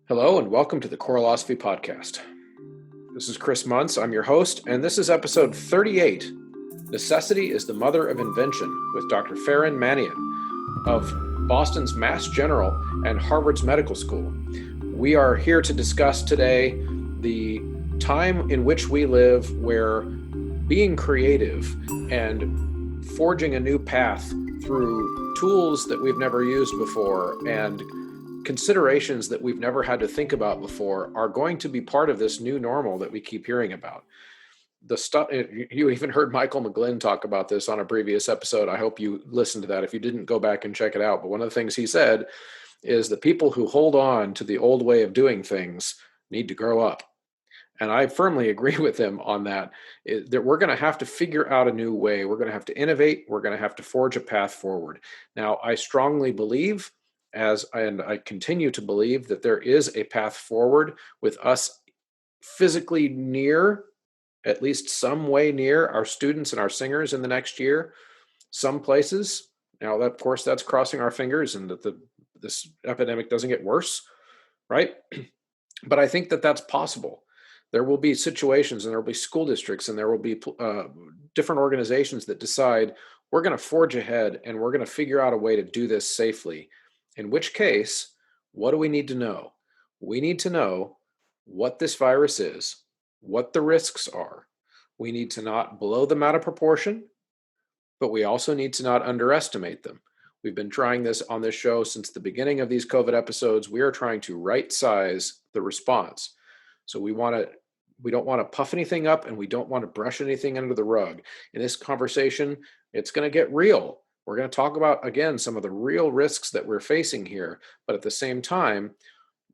Hello and welcome to the Coralosophy Podcast. This is Chris Muntz, I'm your host, and this is episode 38, Necessity is the Mother of Invention, with Dr. Farrin Manian of Boston's Mass General and Harvard's Medical School. We are here to discuss today the time in which we live where being creative and forging a new path through tools that we've never used before and considerations that we've never had to think about before are going to be part of this new normal that we keep hearing about. The stuff, you even heard Michael McGlynn talk about this on a previous episode. I hope you listened to that. If you didn't, go back and check it out. But one of the things he said is the people who hold on to the old way of doing things need to grow up. And I firmly agree with him on that, that we're going to have to figure out a new way. We're going to have to innovate. We're going to have to forge a path forward. Now, I strongly believe, and I continue to believe, that there is a path forward with us physically near, at least some way near, our students and our singers in the next year. Some places, now of course that's crossing our fingers and that this epidemic doesn't get worse, right? But I think that that's possible. There will be situations and there will be school districts and there will be different organizations that decide we're going to forge ahead and we're going to figure out a way to do this safely. In which case, what do we need to know? We need to know what this virus is, what the risks are. We need to not blow them out of proportion, but we also need to not underestimate them. We've been trying this on this show since the beginning of these COVID episodes. We are trying to right size the response. So we don't want to puff anything up and we don't want to brush anything under the rug. In this conversation, it's going to get real. We're going to talk about, again, some of the real risks that we're facing here. But at the same time,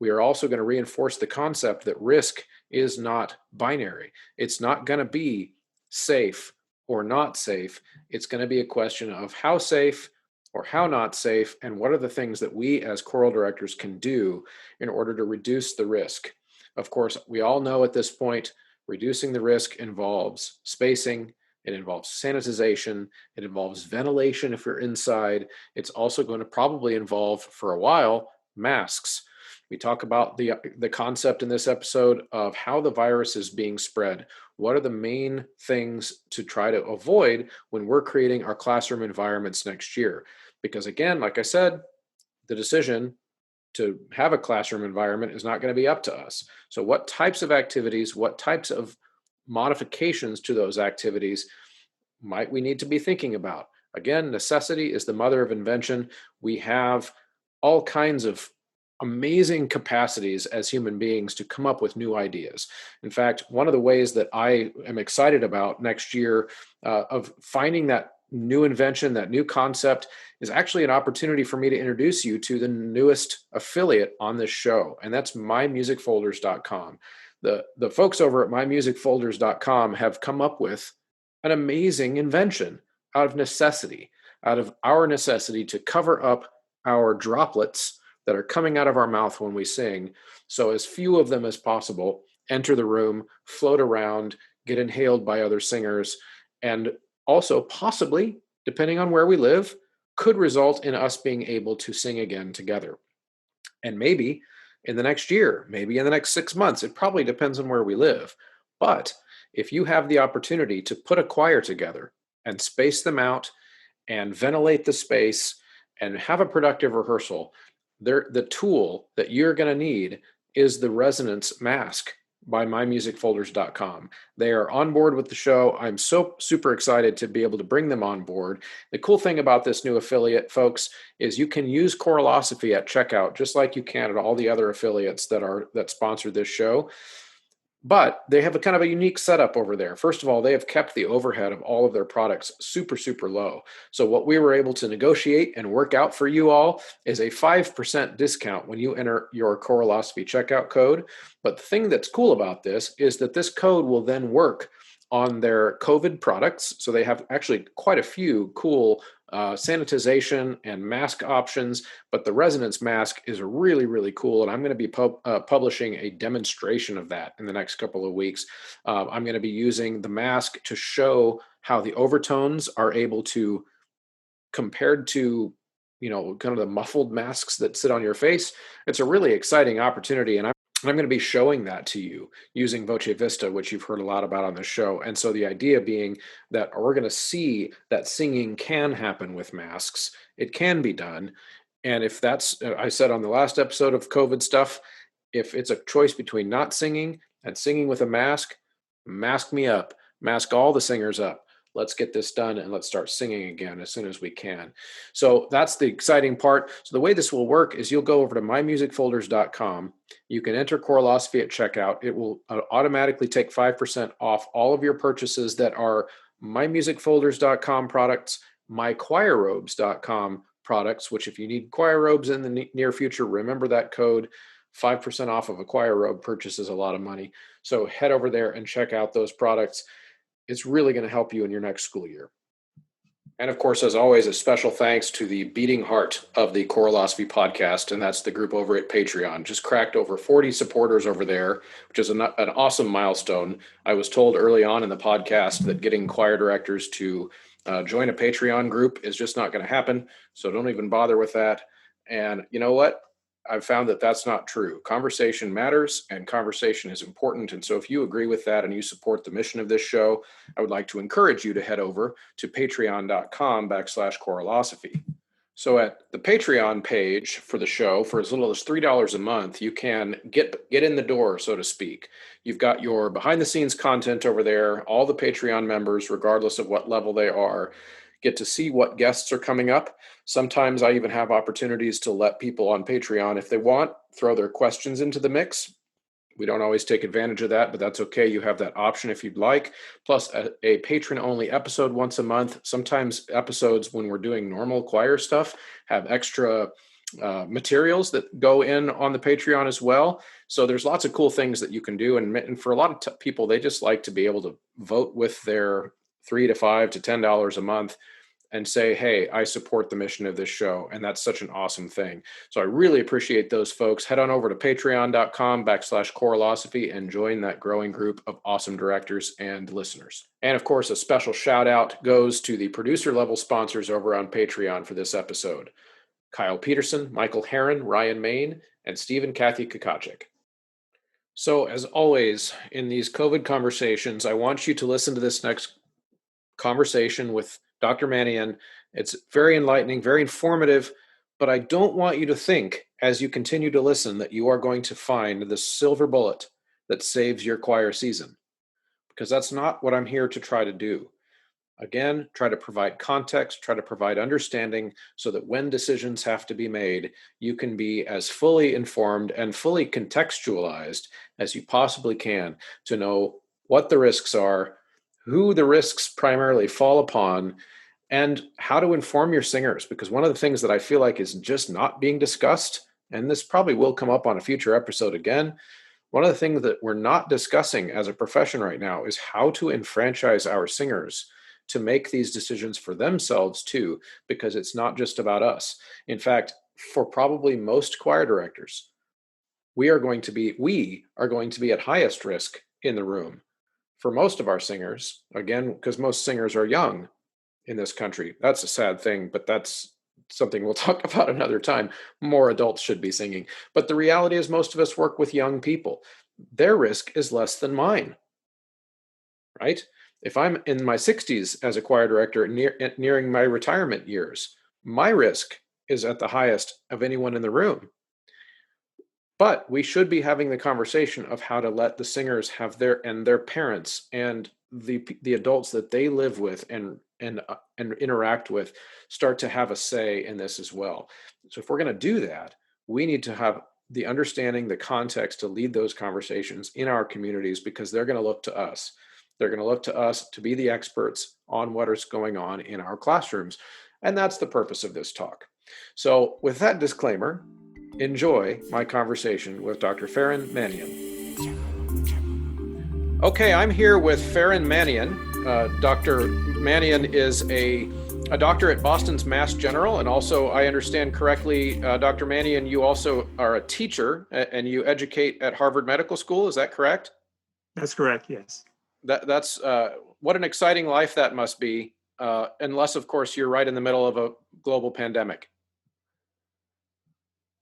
we are also going to reinforce the concept that risk is not binary. It's not going to be safe or not safe. It's going to be a question of how safe or how not safe, and what are the things that we as choral directors can do in order to reduce the risk. Of course, we all know at this point, reducing the risk involves spacing, it involves sanitization, it involves ventilation if you're inside. It's also going to probably involve, for a while, masks. We talk about the concept in this episode of how the virus is being spread. What are the main things to try to avoid when we're creating our classroom environments next year? Because again, like I said, the decision to have a classroom environment is not going to be up to us. So what types of activities, what types of modifications to those activities might we need to be thinking about? Again, necessity is the mother of invention. We have all kinds of amazing capacities as human beings to come up with new ideas. In fact, one of the ways that I am excited about next year of finding that new invention, that new concept, is actually an opportunity for me to introduce you to the newest affiliate on this show, and that's mymusicfolders.com. The folks over at mymusicfolders.com have come up with an amazing invention out of necessity, out of our necessity to cover up our droplets that are coming out of our mouth when we sing, so as few of them as possible enter the room, float around, get inhaled by other singers, and also possibly, depending on where we live, could result in us being able to sing again together. And maybe in the next year, maybe in the next 6 months, it probably depends on where we live. But if you have the opportunity to put a choir together and space them out and ventilate the space and have a productive rehearsal, the tool that you're going to need is the resonance mask by mymusicfolders.com. They are on board with the show. I'm so super excited to be able to bring them on board. The cool thing about this new affiliate, folks, is you can use Coralosophy at checkout, just like you can at all the other affiliates that sponsor this show. But they have a kind of a unique setup over there. First of all, they have kept the overhead of all of their products super, super low. So what we were able to negotiate and work out for you all is a 5% discount when you enter your Coralosophy checkout code. But the thing that's cool about this is that this code will then work on their COVID products. So they have actually quite a few cool sanitization and mask options, but the resonance mask is really, really cool. And I'm going to be publishing a demonstration of that in the next couple of weeks. I'm going to be using the mask to show how the overtones are able to, compared to kind of the muffled masks that sit on your face. It's a really exciting opportunity. And I'm going to be showing that to you using Voce Vista, which you've heard a lot about on the show. And so the idea being that we're going to see that singing can happen with masks. It can be done. And if that's, I said on the last episode of COVID stuff, if it's a choice between not singing and singing with a mask, mask me up, mask all the singers up. Let's get this done and let's start singing again as soon as we can. So that's the exciting part. So the way this will work is you'll go over to mymusicfolders.com. You can enter Choirosophy at checkout. It will automatically take 5% off all of your purchases that are mymusicfolders.com products, mychoirrobes.com products, which if you need choir robes in the near future, remember that code. 5% off of a choir robe purchase is a lot of money. So head over there and check out those products. It's really going to help you in your next school year. And of course, as always, a special thanks to the beating heart of the Choirosophy podcast, and that's the group over at Patreon. Just cracked over 40 supporters over there, which is an awesome milestone. I was told early on in the podcast that getting choir directors to join a Patreon group is just not going to happen, so don't even bother with that. And you know what? I've found that that's not true. Conversation matters and conversation is important. And so if you agree with that and you support the mission of this show, I would like to encourage you to head over to patreon.com/Choirosophy. So at the Patreon page for the show, for as little as $3 a month, you can get in the door, so to speak. You've got your behind the scenes content over there. All the Patreon members, regardless of what level they are, get to see what guests are coming up. Sometimes I even have opportunities to let people on Patreon, if they want, throw their questions into the mix. We don't always take advantage of that, but that's okay. You have that option if you'd like. Plus a patron-only episode once a month. Sometimes episodes when we're doing normal choir stuff have extra materials that go in on the Patreon as well. So there's lots of cool things that you can do. And for a lot of people, they just like to be able to vote with their $3 to $5 to $10 a month and say, hey, I support the mission of this show. And that's such an awesome thing. So I really appreciate those folks. Head on over to patreon.com/Choirosophy and join that growing group of awesome directors and listeners. And of course, a special shout out goes to the producer level sponsors over on Patreon for this episode: Kyle Peterson, Michael Herron, Ryan Main, and Steve and Kathy Kakachik. So as always, in these COVID conversations, I want you to listen to this next conversation with Dr. Manian. It's very enlightening, very informative, but I don't want you to think as you continue to listen that you are going to find the silver bullet that saves your choir season, because that's not what I'm here to try to do. Again, try to provide context, try to provide understanding so that when decisions have to be made, you can be as fully informed and fully contextualized as you possibly can to know what the risks are, who the risks primarily fall upon, and how to inform your singers. Because one of the things that I feel like is just not being discussed, and this probably will come up on a future episode again, one of the things that we're not discussing as a profession right now is how to enfranchise our singers to make these decisions for themselves too, because it's not just about us. In fact, for probably most choir directors, we are going to be at highest risk in the room. For most of our singers, again, because most singers are young in this country. That's a sad thing, but that's something we'll talk about another time. More adults should be singing. But the reality is most of us work with young people. Their risk is less than mine, right? If I'm in my 60s as a choir director, nearing my retirement years, my risk is at the highest of anyone in the room. But we should be having the conversation of how to let the singers have their parents and the adults that they live with and interact with start to have a say in this as well. So if we're going to do that, we need to have the understanding, the context to lead those conversations in our communities, because they're going to look to us. They're going to look to us to be the experts on what is going on in our classrooms. And that's the purpose of this talk. So with that disclaimer, enjoy my conversation with Dr. Farrin Manian. Okay, I'm here with Farrin Manian. Dr. Manian is a doctor at Boston's Mass General, and also, I understand correctly, Dr. Manian, you also are a teacher and you educate at Harvard Medical School. Is that correct? That's correct, yes. That's what an exciting life that must be, unless, of course, you're right in the middle of a global pandemic.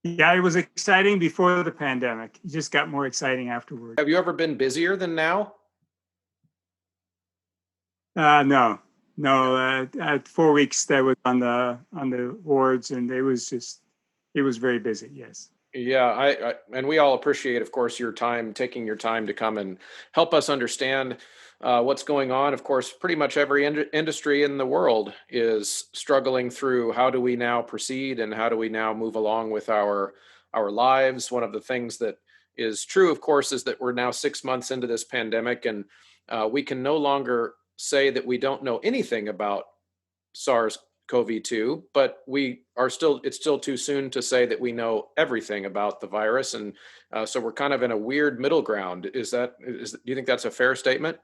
Yeah, it was exciting before the pandemic. It just got more exciting afterward. Have you ever been busier than now? No, no. 4 weeks that was on the wards, and it was very busy. Yes. Yeah, and we all appreciate, of course, your time, taking your time to come and help us understand what's going on. Of course, pretty much every industry in the world is struggling through how do we now proceed and how do we now move along with our lives. One of the things that is true, of course, is that we're now 6 months into this pandemic, and we can no longer say that we don't know anything about SARS-CoV-2, but it's still too soon to say that we know everything about the virus. And so we're kind of in a weird middle ground. Do you think that's a fair statement?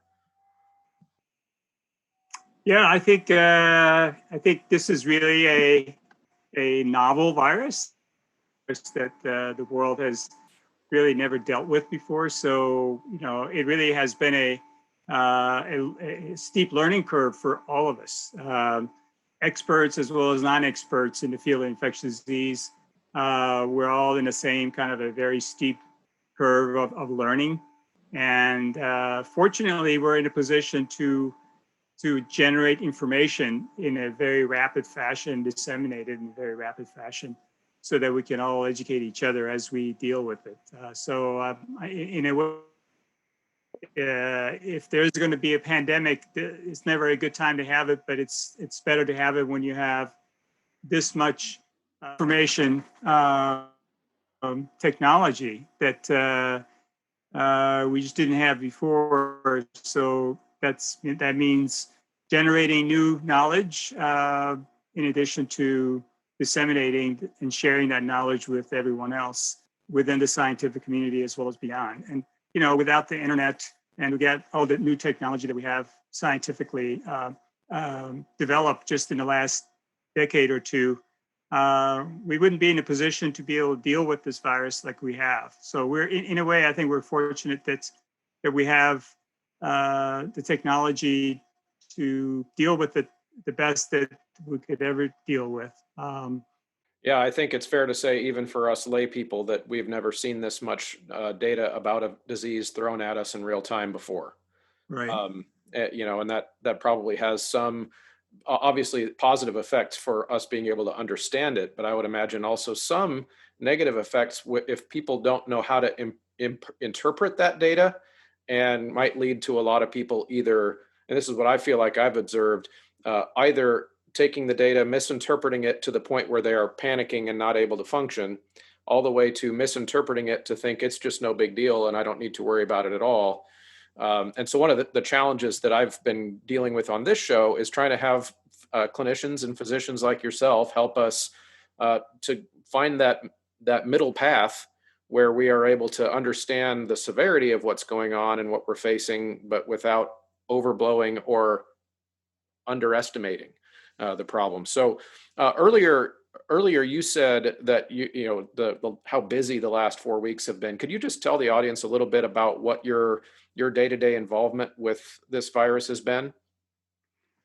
Yeah, I think this is really a novel virus that the world has really never dealt with before. So it really has been a steep learning curve for all of us, experts as well as non-experts in the field of infectious disease. We're all in the same kind of a very steep curve of learning, and fortunately, we're in a position to generate information in a very rapid fashion, disseminated in a very rapid fashion, so that we can all educate each other as we deal with it. In a way, if there's going to be a pandemic, it's never a good time to have it, but it's better to have it when you have this much information technology that we just didn't have before. So that means generating new knowledge in addition to disseminating and sharing that knowledge with everyone else within the scientific community as well as beyond. And without the internet and without all the new technology that we have scientifically developed just in the last decade or two, we wouldn't be in a position to be able to deal with this virus like we have. So we're in a way, I think we're fortunate that we have the technology to deal with it the best that we could ever deal with. Yeah, I think it's fair to say, even for us lay people, that we've never seen this much data about a disease thrown at us in real time before. Right. And that probably has some obviously positive effects for us being able to understand it, but I would imagine also some negative effects if people don't know how to interpret that data, and might lead to a lot of people either, and this is what I feel like I've observed, either taking the data, misinterpreting it to the point where they are panicking and not able to function, all the way to misinterpreting it to think it's just no big deal and I don't need to worry about it at all. And so one of the challenges that I've been dealing with on this show is trying to have clinicians and physicians like yourself help us to find that middle path where we are able to understand the severity of what's going on and what we're facing, but without overblowing or underestimating the problem. So earlier you said that how busy the last 4 weeks have been. Could you just tell the audience a little bit about what your day-to-day involvement with this virus has been?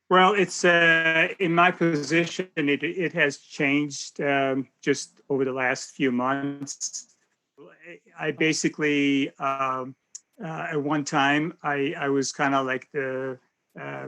Well, it's in my position, it has changed just over the last few months. I basically, at one time, I was kind of like the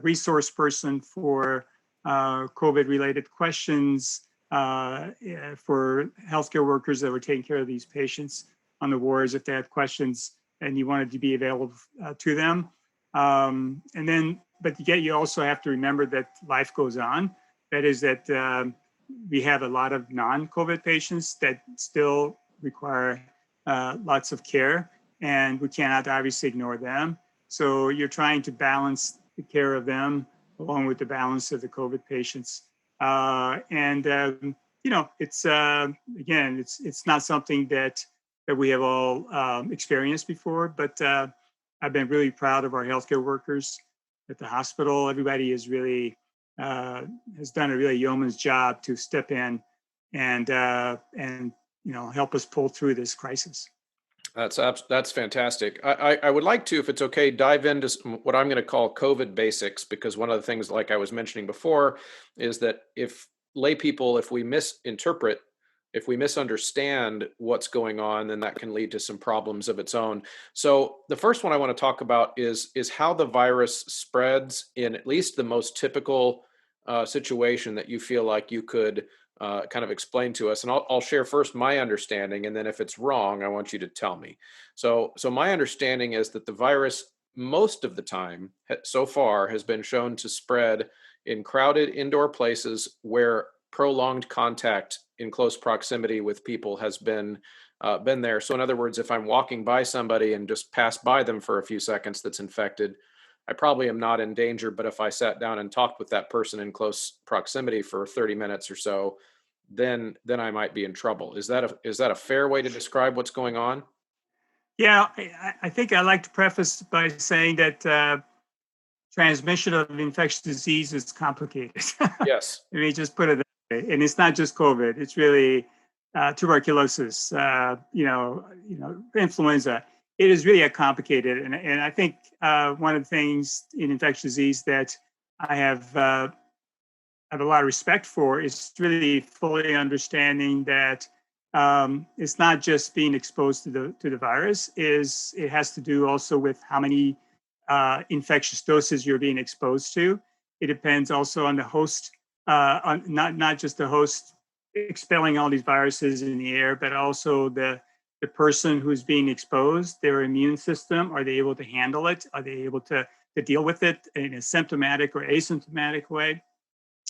resource person for COVID-related questions for healthcare workers that were taking care of these patients on the wards if they had questions and you wanted to be available to them. But yet you also have to remember that life goes on. That is that we have a lot of non-COVID patients that still require lots of care, and we cannot obviously ignore them. So you're trying to balance the care of them along with the balance of the COVID patients. It's again, it's not something that we have all experienced before, but I've been really proud of our healthcare workers at the hospital. Everybody is really has done a really yeoman's job to step in and help us pull through this crisis. That's fantastic. I would like to, if it's okay, dive into what I'm going to call COVID basics, because one of the things, like I was mentioning before, is that if lay people, if we misinterpret if we misunderstand what's going on, then that can lead to some problems of its own. So the first one I want to talk about is how the virus spreads in at least the most typical situation that you feel like you could kind of explain to us. And I'll share first my understanding, and then if it's wrong, I want you to tell me. So my understanding is that the virus, most of the time so far, has been shown to spread in crowded indoor places where prolonged contact in close proximity with people has been there. So in other words, if I'm walking by somebody and just pass by them for a few seconds that's infected, I probably am not in danger. But if I sat down and talked with that person in close proximity for 30 minutes or so, then I might be in trouble. Is that a fair way to describe what's going on? Yeah, I think I like to preface by saying that transmission of infectious disease is complicated. Let Yes. me just put it that way. And it's not just COVID; it's really tuberculosis, influenza. It is really a complicated, and I think one of the things in infectious disease that I have a lot of respect for is really fully understanding that it's not just being exposed to the virus. It has to do also with how many infectious doses you're being exposed to. It depends also on the host, on not just the host expelling all these viruses in the air, but also the person who's being exposed, their immune system. Are they able to handle it? Are they able to deal with it in a symptomatic or asymptomatic way?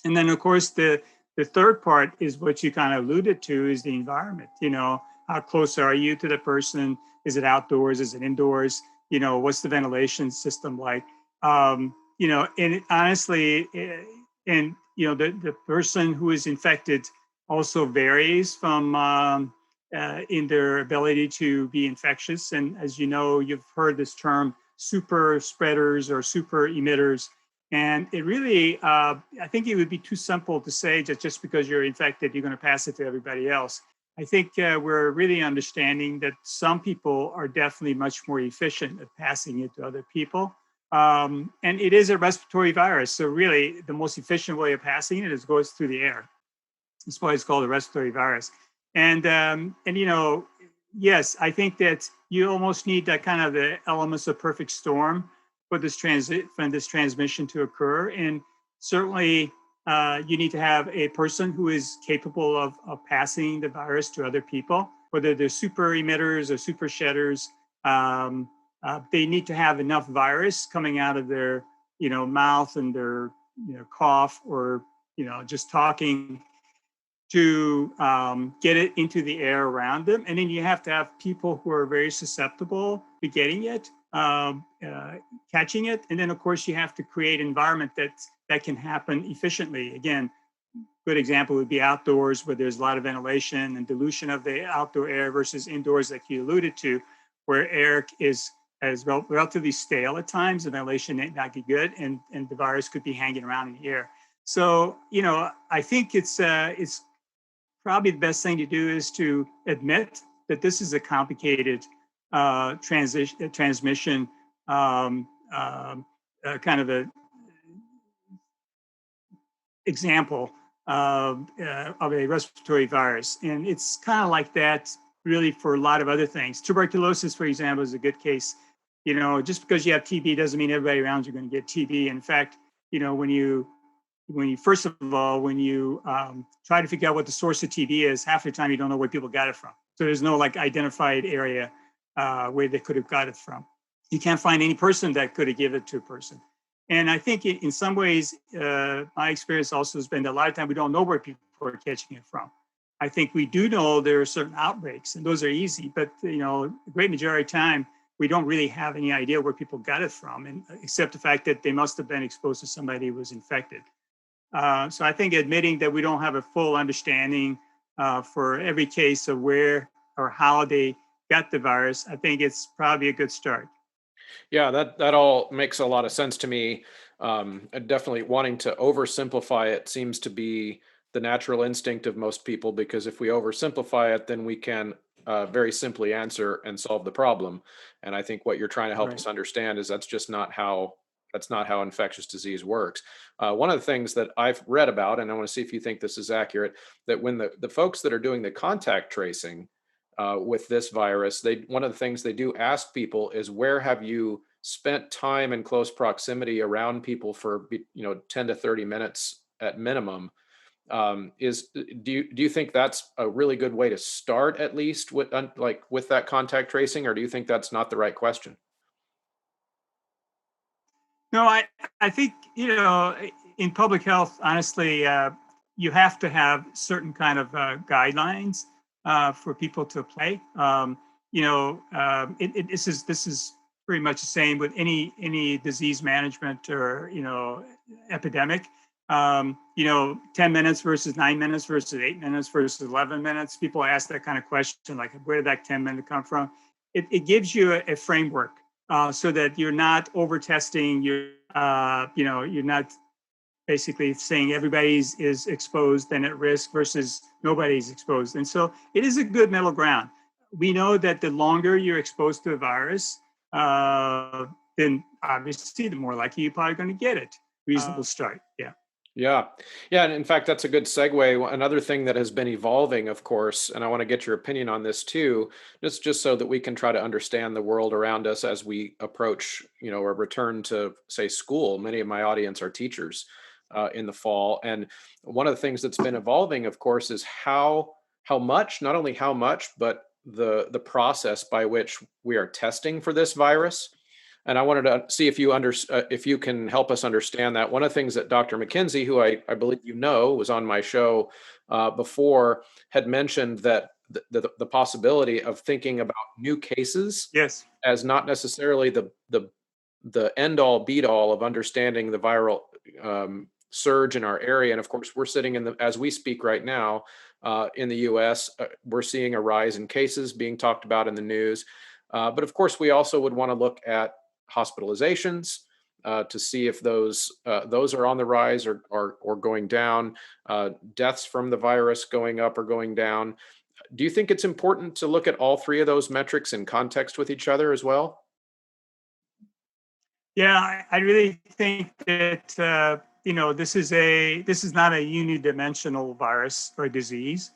And then, of course, the third part is what you kind of alluded to, is the environment. How close are you to the person? Is it outdoors? Is it indoors? What's the ventilation system like? And honestly, the person who is infected also varies from in their ability to be infectious. And as you know, you've heard this term super spreaders or super emitters. And it really, I think it would be too simple to say that just because you're infected, you're going to pass it to everybody else. I think we're really understanding that some people are definitely much more efficient at passing it to other people. And it is a respiratory virus. So really, the most efficient way of passing it is goes through the air. That's why it's called a respiratory virus. And yes, I think that you almost need that kind of the elements of perfect storm for this transmission to occur. And certainly, you need to have a person who is capable of passing the virus to other people, whether they're super emitters or super shedders. They need to have enough virus coming out of their, mouth and their, cough, or, just talking, to get it into the air around them. And then you have to have people who are very susceptible to getting it, catching it. And then, of course, you have to create an environment that can happen efficiently. Again, good example would be outdoors, where there's a lot of ventilation and dilution of the outdoor air, versus indoors, like you alluded to, where air is relatively stale at times. The ventilation may not be good, and the virus could be hanging around in the air. So, I think it's probably the best thing to do is to admit that this is a complicated transmission, kind of a example of a respiratory virus. And it's kind of like that really for a lot of other things. Tuberculosis, for example, is a good case. Just because you have TB doesn't mean everybody around you are going to get TB. In fact, when you first of all, when you try to figure out what the source of TB is, half the time you don't know where people got it from. So there's no identified area where they could have got it from. You can't find any person that could have given it to a person. And I think in some ways, my experience also has been that a lot of time we don't know where people are catching it from. I think we do know there are certain outbreaks, and those are easy, but the great majority of the time, we don't really have any idea where people got it from, and except the fact that they must have been exposed to somebody who was infected. So I think admitting that we don't have a full understanding for every case of where or how they got the virus, I think it's probably a good start. Yeah, that all makes a lot of sense to me. Definitely wanting to oversimplify it seems to be the natural instinct of most people, because if we oversimplify it, then we can very simply answer and solve the problem. And I think what you're trying to help Right. us understand is that's just not how That's not how infectious disease works. One of the things that I've read about, and I want to see if you think this is accurate, that when the folks that are doing the contact tracing with this virus, one of the things they do ask people is, where have you spent time in close proximity around people for 10 to 30 minutes at minimum? Do you think that's a really good way to start, at least with with that contact tracing, or do you think that's not the right question? No, I think, in public health, honestly, you have to have certain kind of guidelines for people to play. This is pretty much the same with any disease management or epidemic. 10 minutes versus 9 minutes versus 8 minutes versus 11 minutes. People ask that kind of question, like, where did that 10-minute come from? It gives you a framework so that you're not over testing. You're not basically saying everybody's is exposed and at risk versus nobody's exposed. And so it is a good middle ground. We know that the longer you're exposed to a virus, then obviously the more likely you're probably going to get it. Reasonable start. Yeah. Yeah. Yeah. And in fact, that's a good segue. Another thing that has been evolving, of course, and I want to get your opinion on this too, just so that we can try to understand the world around us as we approach, a return to, say, school. Many of my audience are teachers in the fall. And one of the things that's been evolving, of course, is how much, not only how much, but the process by which we are testing for this virus. And I wanted to see if you can help us understand that. One of the things that Dr. McKenzie, who I believe was on my show before, had mentioned that the possibility of thinking about new cases, yes, as not necessarily the end all be all of understanding the viral surge in our area. And of course, we're sitting as we speak right now in the U.S., we're seeing a rise in cases being talked about in the news. But of course, we also would want to look at hospitalizations to see if those are on the rise or going down, deaths from the virus going up or going down. Do you think it's important to look at all three of those metrics in context with each other as well? Yeah, I really think that this is not a unidimensional virus or disease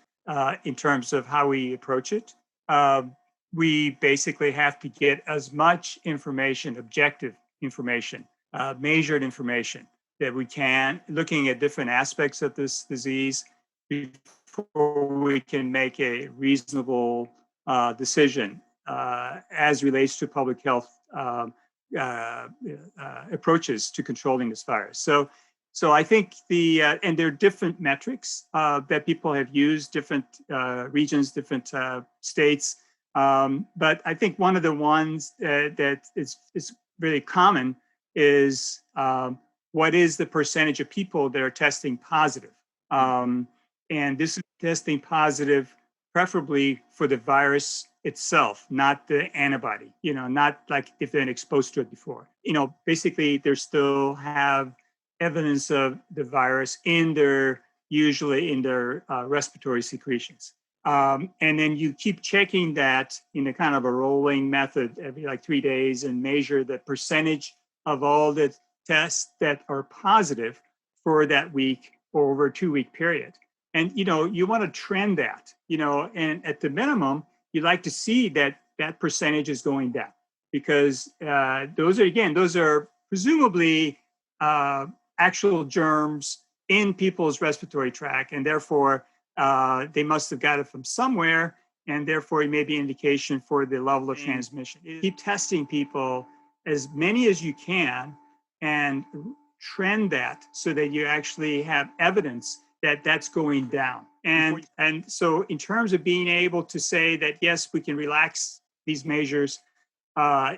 in terms of how we approach it. We basically have to get as much information, objective information, measured information that we can, looking at different aspects of this disease before we can make a reasonable decision as relates to public health approaches to controlling this virus. So I think and there are different metrics that people have used, different regions, different states. But I think one of the ones that is really common is what is the percentage of people that are testing positive? And this is testing positive, preferably for the virus itself, not the antibody, not like if they're exposed to it before. Basically, they still have evidence of the virus usually in their respiratory secretions. And then you keep checking that in a kind of a rolling method every 3 days and measure the percentage of all the tests that are positive for that week or over a 2-week period. And, you want to trend that, and at the minimum, you'd like to see that percentage is going down because those are presumably actual germs in people's respiratory tract, and therefore they must have got it from somewhere, and therefore it may be indication for the level of transmission. Keep testing people as many as you can and trend that so that you actually have evidence that that's going down. And so in terms of being able to say that, yes, we can relax these measures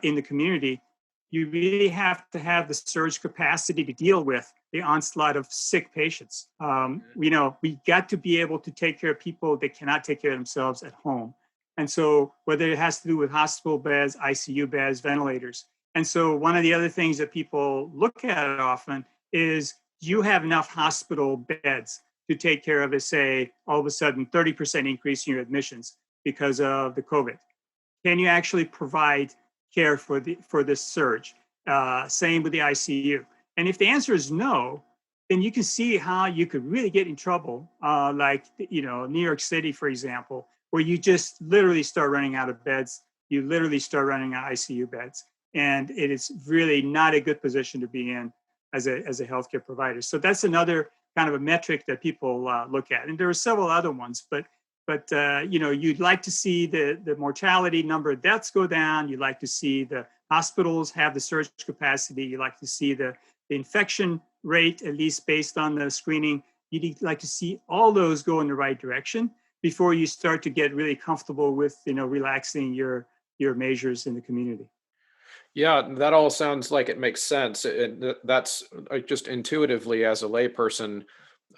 in the community, you really have to have the surge capacity to deal with the onslaught of sick patients. We got to be able to take care of people that cannot take care of themselves at home. And so whether it has to do with hospital beds, ICU beds, ventilators. And so one of the other things that people look at often is, you have enough hospital beds to take care of, say, all of a sudden 30% increase in your admissions because of the COVID. Can you actually provide care for this surge? Same with the ICU. And if the answer is no, then you can see how you could really get in trouble, like, New York City, for example, where you just literally start running out of beds. You literally start running out of ICU beds. And it is really not a good position to be in as a healthcare provider. So that's another kind of a metric that people look at. And there are several other ones, but you'd like to see the mortality number of deaths go down. You'd like to see the hospitals have the surge capacity. You'd like to see the infection rate, at least based on the screening. You'd like to see all those go in the right direction before you start to get really comfortable with, relaxing your measures in the community. Yeah, that all sounds like it makes sense. That's just intuitively as a layperson.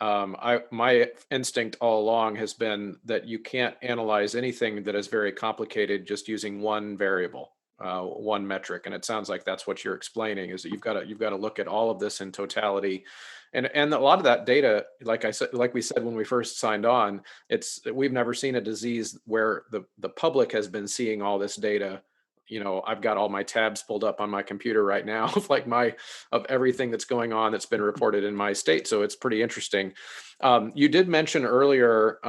My instinct all along has been that you can't analyze anything that is very complicated just using one variable, one metric. And it sounds like that's what you're explaining, is that you've got to look at all of this in totality. And a lot of that data, like we said when we first signed on, we've never seen a disease where the public has been seeing all this data. I've got all my tabs pulled up on my computer right now of everything that's going on that's been reported in my state. So it's pretty interesting. You did mention earlier,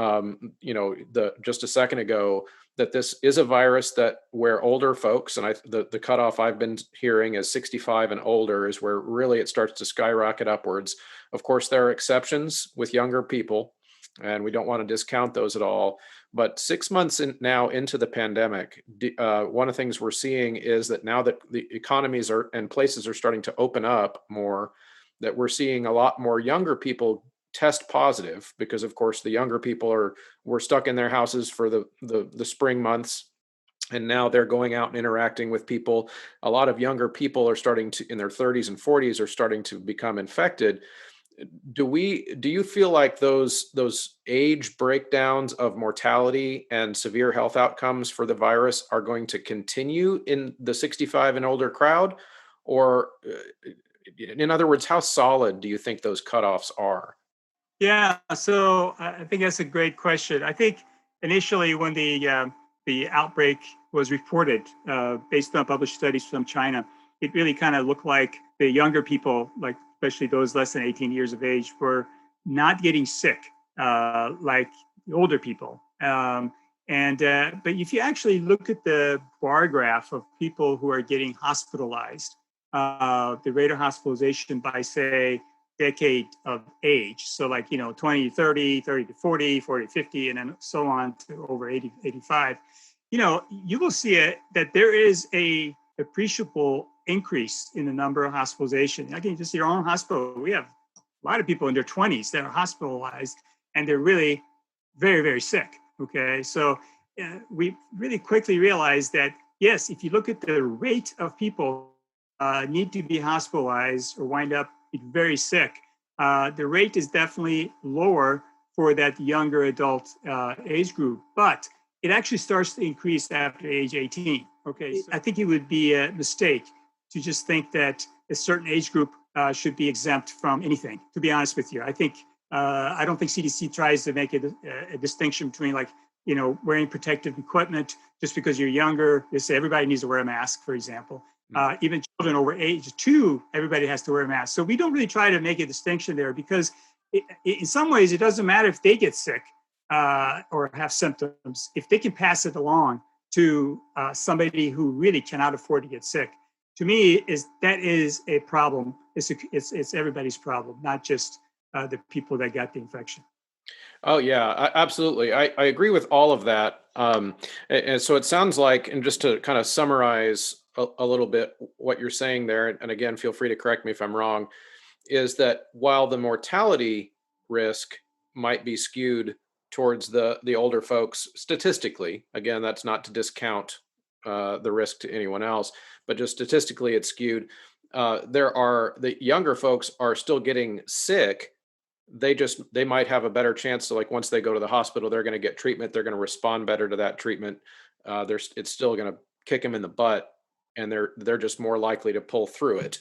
just a second ago, that this is a virus where older folks, and the cutoff I've been hearing is 65 and older is where really it starts to skyrocket upwards. Of course, there are exceptions with younger people, and we don't want to discount those at all. But 6 months now into the pandemic, one of the things we're seeing is that now that the economies and places are starting to open up more, that we're seeing a lot more younger people test positive, because of course the younger people were stuck in their houses for the spring months, and now they're going out and interacting with people. A lot of younger people are starting to, in their 30s and 40s, are starting to become infected. Do you feel like those age breakdowns of mortality and severe health outcomes for the virus are going to continue in the 65 and older crowd? Or in other words, how solid do you think those cutoffs are? Yeah, so I think that's a great question. I think initially when the outbreak was reported, based on published studies from China, it really kind of looked like the younger people, like especially those less than 18 years of age, were not getting sick like the older people. But if you actually look at the bar graph of people who are getting hospitalized, the rate of hospitalization by, say, decade of age. So 20 to 30, 30 to 40, 40 to 50, and then so on to over 80, 85. You will see that there is a appreciable increase in the number of hospitalizations. I can just see our own hospital. We have a lot of people in their 20s that are hospitalized, and they're really very, very sick. Okay. So we really quickly realized that, yes, if you look at the rate of people need to be hospitalized or wind up very sick, the rate is definitely lower for that younger adult age group, but it actually starts to increase after age 18. Okay, so I think it would be a mistake to just think that a certain age group should be exempt from anything, to be honest with you. I don't think CDC tries to make a distinction between wearing protective equipment just because you're younger. They say everybody needs to wear a mask, for example. Even children over age 2, everybody has to wear a mask. So we don't really try to make a distinction there, because in some ways it doesn't matter if they get sick or have symptoms. If they can pass it along to somebody who really cannot afford to get sick, to me that is a problem. It's everybody's problem, not just the people that got the infection. Oh yeah, absolutely. I agree with all of that. And so it sounds like, and just to kind of summarize a little bit what you're saying there, and again, feel free to correct me if I'm wrong, is that while the mortality risk might be skewed towards the older folks statistically, again, that's not to discount the risk to anyone else, but just statistically it's skewed. The younger folks are still getting sick. They might have a better chance to, once they go to the hospital, they're going to get treatment. They're going to respond better to that treatment. It's still going to kick them in the butt, and they're just more likely to pull through it.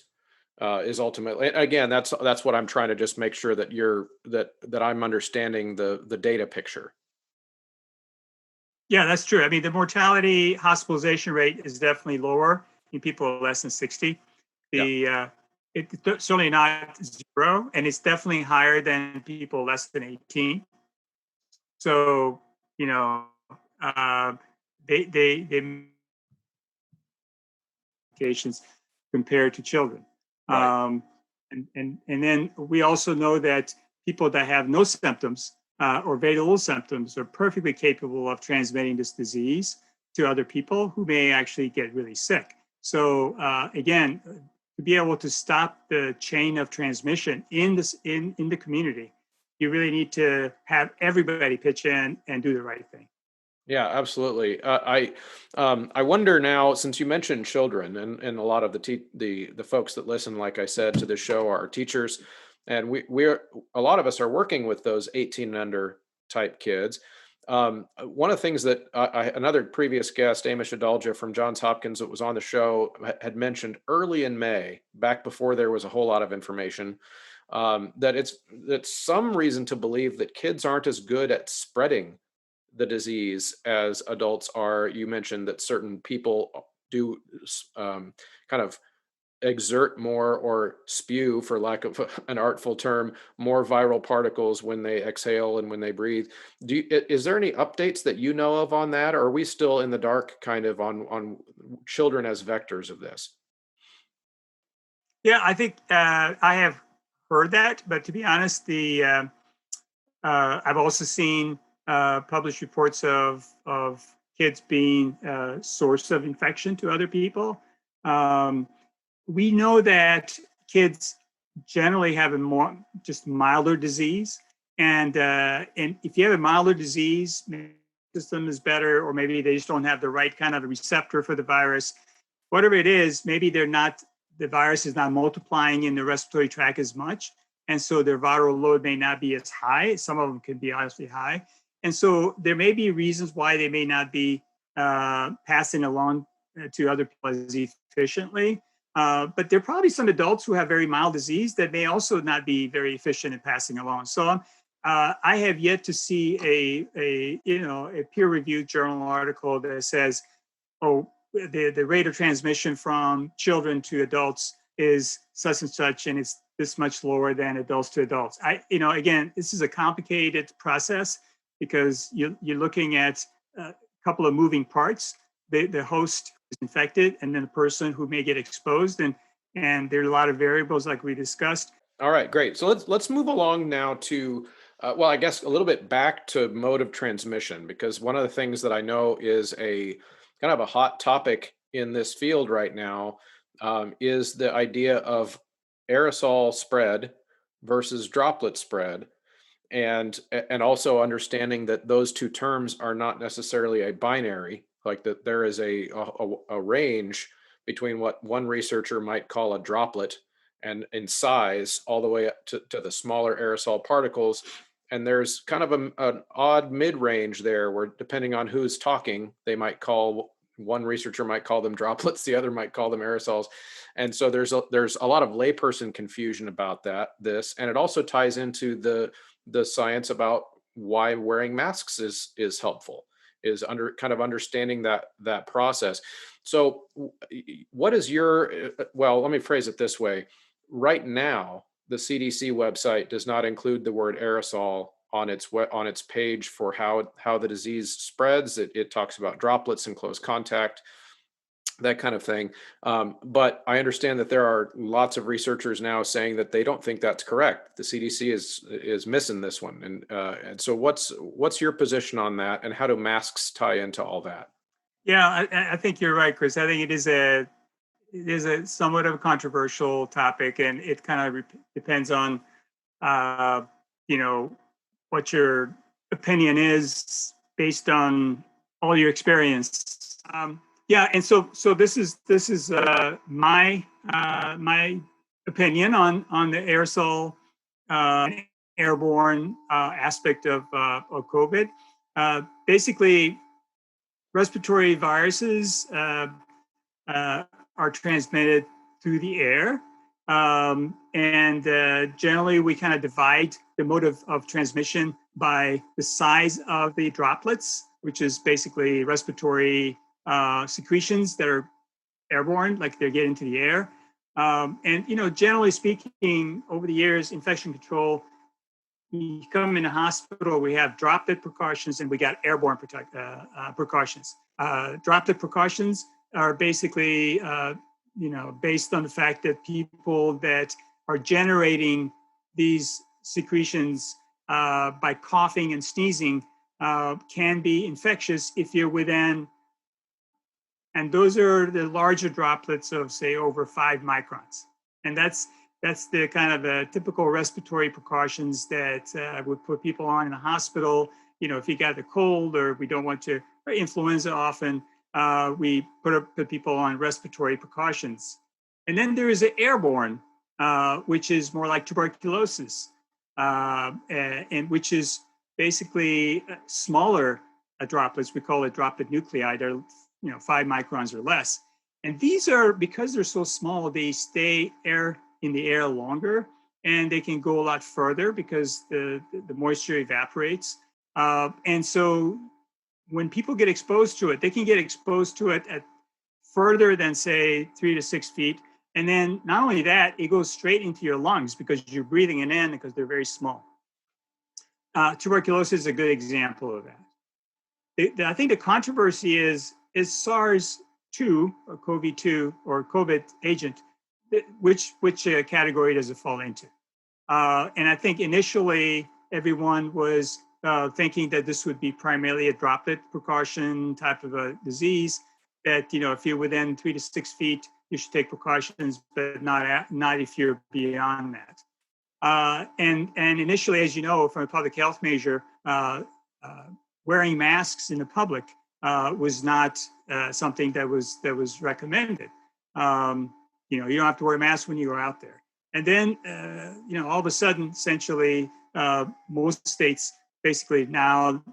Is ultimately, again, that's what I'm trying to just make sure that that I'm understanding the data picture. Yeah, that's true. I mean, the mortality hospitalization rate is definitely lower in people less than 60. It's certainly not zero, and it's definitely higher than people less than 18. So, you know, they medications compared to children. Right. And then we also know that people that have no symptoms or very little symptoms are perfectly capable of transmitting this disease to other people who may actually get really sick. So again, to be able to stop the chain of transmission in the community, you really need to have everybody pitch in and do the right thing. Yeah, absolutely. I wonder now, since you mentioned children, and a lot of the folks that listen, like I said, to the show are teachers, and we're a lot of us are working with those 18 and under type kids. One of the things that another previous guest, Amish Adalja from Johns Hopkins, that was on the show, had mentioned early in May, back before there was a whole lot of information, that's some reason to believe that kids aren't as good at spreading the disease as adults are. You mentioned that certain people do kind of exert more or spew, for lack of an artful term, more viral particles when they exhale and when they breathe. Is there any updates that you know of on that, or are we still in the dark kind of on children as vectors of this? Yeah, I think I have heard that, but to be honest, I've also seen published reports of kids being a source of infection to other people. We know that kids generally have a more just milder disease, and if you have a milder disease, maybe the system is better, or maybe they just don't have the right kind of receptor for the virus. Whatever it is, maybe the virus is not multiplying in the respiratory tract as much, and so their viral load may not be as high. Some of them can be obviously high, and so there may be reasons why they may not be passing along to other people as efficiently. But there are probably some adults who have very mild disease that may also not be very efficient in passing along. So I have yet to see a peer-reviewed journal article that says, oh, the rate of transmission from children to adults is such and such, and it's this much lower than adults to adults. Again, this is a complicated process because you're looking at a couple of moving parts. The host is infected, and then the person who may get exposed, and there are a lot of variables like we discussed. All right, great. So let's move along now to, well, I guess a little bit back to mode of transmission, because one of the things that I know is a kind of a hot topic in this field right now is the idea of aerosol spread versus droplet spread, and also understanding that those two terms are not necessarily a binary, like that there is a range between what one researcher might call a droplet and in size all the way up to the smaller aerosol particles. And there's kind of an odd mid-range there where, depending on who's talking, they might call, one researcher might call them droplets, the other might call them aerosols. And so there's a lot of layperson confusion about this, and it also ties into the science about why wearing masks is helpful, is kind of understanding that process. So what is well, let me phrase it this way. Right now, the CDC website does not include the word aerosol on its page for how the disease spreads. It talks about droplets and close contact, that kind of thing. But I understand that there are lots of researchers now saying that they don't think that's correct. The CDC is missing this one. And so what's your position on that, and how do masks tie into all that? Yeah, I think you're right, Chris. I think it is a somewhat of a controversial topic, and it kind of depends on what your opinion is based on all your experience. Yeah, and so this is my opinion on the aerosol airborne aspect of COVID. Basically, respiratory viruses are transmitted through the air. And generally, we kind of divide the mode of transmission by the size of the droplets, which is basically respiratory secretions that are airborne, like they get into the air. And, generally speaking, over the years, infection control, you come in a hospital, we have droplet precautions and we got airborne precautions. Droplet precautions are basically, based on the fact that people that are generating these secretions by coughing and sneezing can be infectious if you're within, and those are the larger droplets of, say, over 5 microns. And that's the kind of the typical respiratory precautions that would put people on in the hospital. If you got a cold or we don't want to, or influenza often, we put people on respiratory precautions. And then there is an airborne, which is more like tuberculosis, and which is basically smaller droplets. We call it droplet nuclei. They're 5 microns or less. And these are, because they're so small, they stay in the air longer, and they can go a lot further because the moisture evaporates. And so when people get exposed to it, they can get exposed to it at further than, say, 3 to 6 feet. And then not only that, it goes straight into your lungs because you're breathing it in because they're very small. Tuberculosis is a good example of that. I think the controversy is SARS-2 or CoV-2 or COVID agent, which category does it fall into? And I think initially everyone was thinking that this would be primarily a droplet precaution type of a disease, that if you're within 3 to 6 feet, you should take precautions, but not if you're beyond that. And initially, as you know, from a public health measure, wearing masks in the public was not something that was recommended. You don't have to wear a mask when you go out there. And then, all of a sudden, essentially, most states, basically now,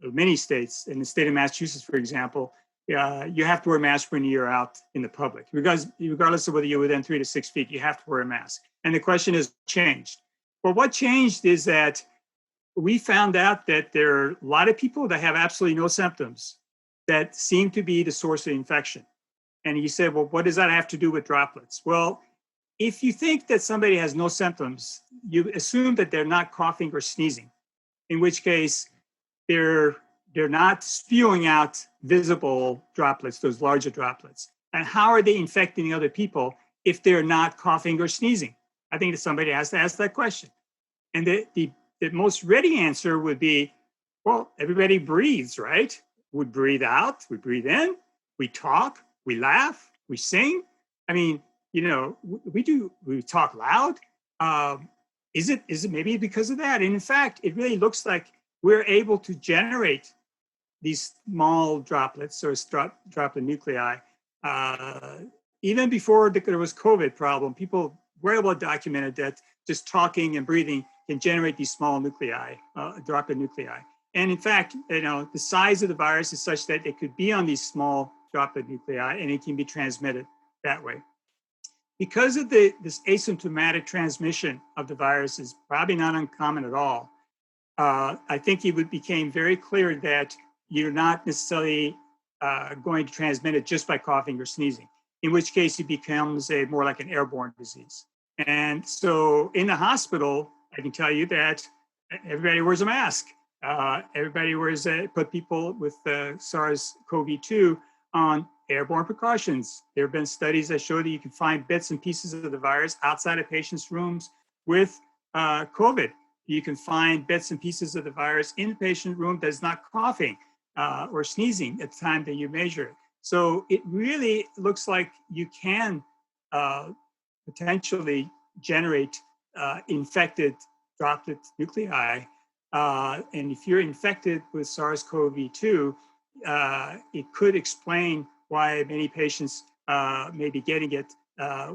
many states, in the state of Massachusetts, for example, you have to wear a mask when you're out in the public. Regardless of whether you're within 3 to 6 feet, you have to wear a mask. And the question is, changed? Well, what changed is that we found out that there are a lot of people that have absolutely no symptoms that seem to be the source of infection. And you said, well, what does that have to do with droplets? Well, if you think that somebody has no symptoms, you assume that they're not coughing or sneezing, in which case they're not spewing out visible droplets, those larger droplets. And how are they infecting other people if they're not coughing or sneezing? I think that somebody has to ask that question. And the most ready answer would be, well, everybody breathes, right? We breathe out, we breathe in, we talk, we laugh, we sing. I mean, we talk loud. Is it maybe because of that? And in fact, it really looks like we're able to generate these small droplets or droplet nuclei. Even before there was COVID problem, people were able to document that just talking and breathing can generate these small nuclei, droplet nuclei. And in fact, the size of the virus is such that it could be on these small droplet nuclei and it can be transmitted that way. Because of this asymptomatic transmission of the virus is probably not uncommon at all, I think it became very clear that you're not necessarily going to transmit it just by coughing or sneezing, in which case it becomes more like an airborne disease. And so in the hospital, I can tell you that everybody wears a mask. Everybody put people with SARS-CoV-2 on airborne precautions. There have been studies that show that you can find bits and pieces of the virus outside of patients' rooms with COVID. You can find bits and pieces of the virus in the patient room that's not coughing or sneezing at the time that you measure it. So it really looks like you can potentially generate infected droplet nuclei. And if you're infected with SARS-CoV-2, it could explain why many patients may be getting it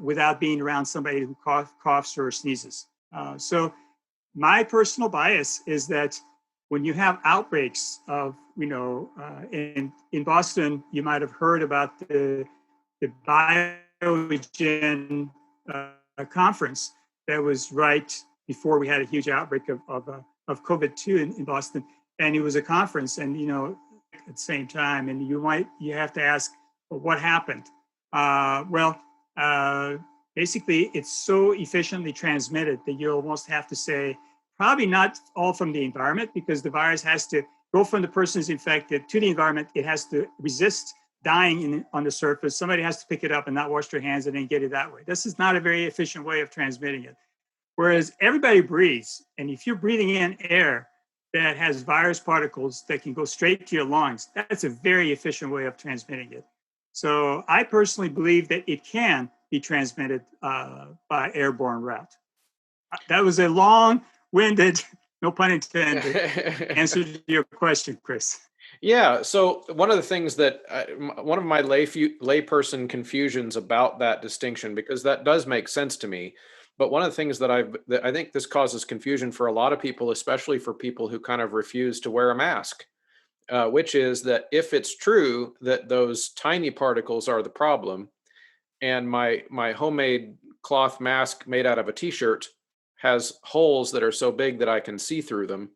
without being around somebody who coughs or sneezes. So my personal bias is that when you have outbreaks of, in Boston, you might have heard about the Biogen conference that was right before we had a huge outbreak of COVID-2 in Boston. And it was a conference and, at the same time, and you have to ask, well, what happened? basically it's so efficiently transmitted that you almost have to say, probably not all from the environment, because the virus has to go from the person who's infected to the environment. It has to resist dying on the surface. Somebody has to pick it up and not wash their hands and then get it that way. This is not a very efficient way of transmitting it. Whereas everybody breathes, and if you're breathing in air that has virus particles that can go straight to your lungs, that's a very efficient way of transmitting it. So I personally believe that it can be transmitted by airborne route. That was a long-winded, no pun intended, answer to your question, Chris. Yeah. So one of the things that one of my layperson confusions about that distinction, because that does make sense to me, but one of the things that I think this causes confusion for a lot of people, especially for people who kind of refuse to wear a mask, which is that if it's true that those tiny particles are the problem, and my homemade cloth mask made out of a t-shirt has holes that are so big that I can see through them,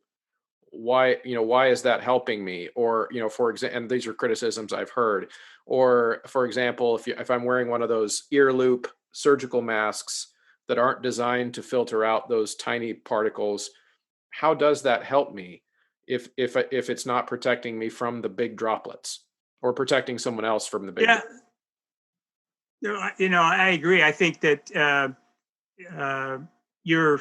why is that helping me? Or, for example, and these are criticisms I've heard, or for example, if I'm wearing one of those ear loop surgical masks that aren't designed to filter out those tiny particles, how does that help me if it's not protecting me from the big droplets or protecting someone else from the big I agree. I think that you're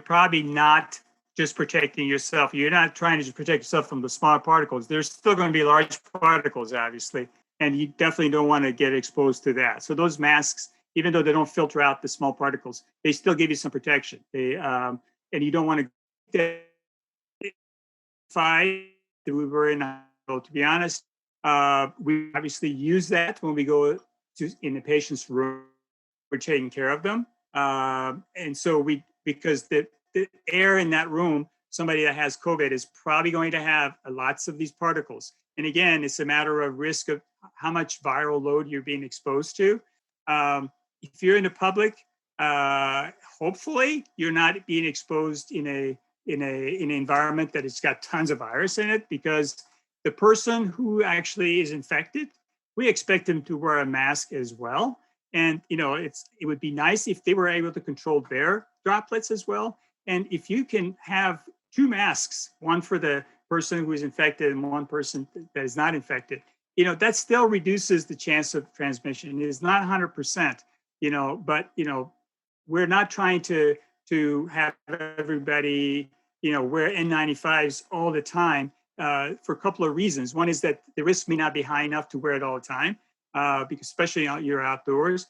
probably not just protecting yourself. You're not trying to just protect yourself from the small particles. There's still going to be large particles, obviously, and you definitely don't want to get exposed to that. So those masks, even though they don't filter out the small particles, they still give you some protection. And you don't want to fight that we were in. To be honest, we obviously use that when we go in the patient's room. We're taking care of them, and so because the air in that room, somebody that has COVID is probably going to have lots of these particles. And again, it's a matter of risk of how much viral load you're being exposed to. If you're in the public, hopefully you're not being exposed in an environment that has got tons of virus in it, because the person who actually is infected, we expect them to wear a mask as well. And it would be nice if they were able to control their droplets as well. And if you can have two masks, one for the person who is infected and one person that is not infected, that still reduces the chance of transmission. It is not 100%, but we're not trying to have everybody, wear N95s all the time for a couple of reasons. One is that the risk may not be high enough to wear it all the time, because especially you're outdoors.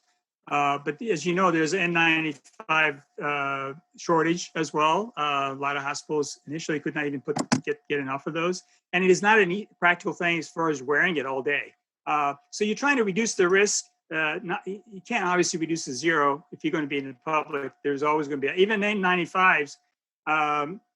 But as you know, there's an N95 shortage as well. A lot of hospitals initially could not even get enough of those. And it is not a practical thing as far as wearing it all day. So you're trying to reduce the risk. You can't obviously reduce to zero if you're going to be in the public. There's always going to be, even N95s,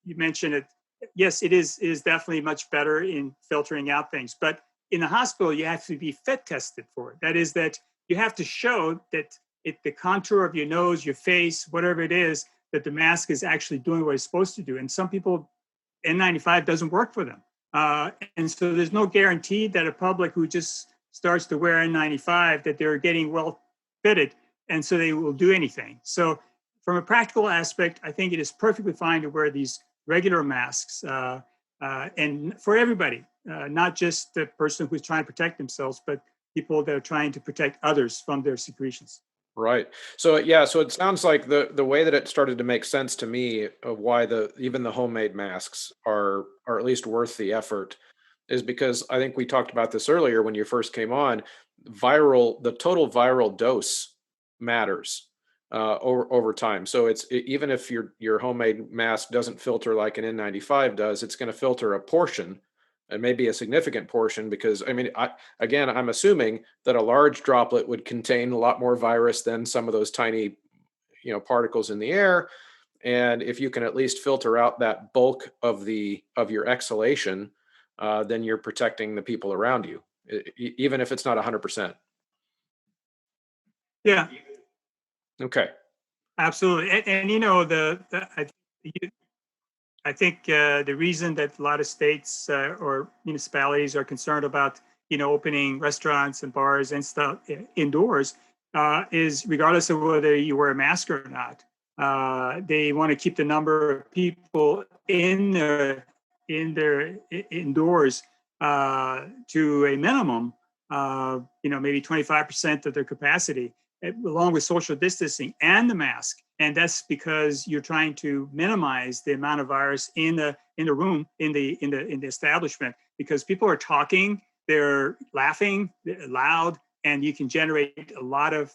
you mentioned it. Yes, it is definitely much better in filtering out things. But in the hospital, you have to be fit tested for it. That is that you have to show that the contour of your nose, your face, whatever it is, that the mask is actually doing what it's supposed to do. And some people, N95 doesn't work for them. And so there's no guarantee that a public who just starts to wear N95, that they're getting well fitted, and so they will do anything. So from a practical aspect, I think it is perfectly fine to wear these regular masks, and for everybody, not just the person who's trying to protect themselves, but people that are trying to protect others from their secretions. Right. So it sounds like the way that it started to make sense to me of why even the homemade masks are at least worth the effort is because I think we talked about this earlier when you first came on. The total viral dose matters over time. So even if your homemade mask doesn't filter like an N95 does, it's going to filter a portion, and maybe a significant portion, because I'm assuming that a large droplet would contain a lot more virus than some of those tiny, particles in the air. And if you can at least filter out that bulk of your exhalation, then you're protecting the people around you, even if it's not 100%. Yeah. Okay. Absolutely. I think the reason that a lot of states or municipalities are concerned about, opening restaurants and bars and stuff indoors is regardless of whether you wear a mask or not. They want to keep the number of people indoors to a minimum, maybe 25% of their capacity, along with social distancing and the mask. And that's because you're trying to minimize the amount of virus in the room, in the establishment, because people are talking, they're laughing, they're loud, and you can generate a lot of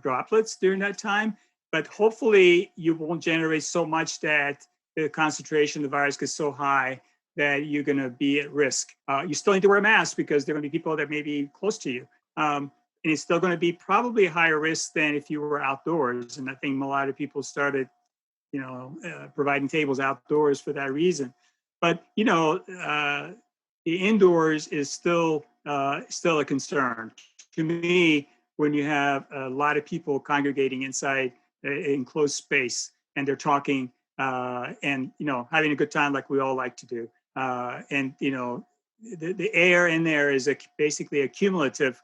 droplets during that time. But hopefully you won't generate so much that the concentration of the virus gets so high that you're going to be at risk. You still need to wear a mask because there are going to be people that may be close to you. And it's still going to be probably a higher risk than if you were outdoors. And I think a lot of people started, providing tables outdoors for that reason. But, the indoors is still a concern. To me, when you have a lot of people congregating inside an enclosed space and they're talking and having a good time like we all like to do, and the air in there is basically a cumulative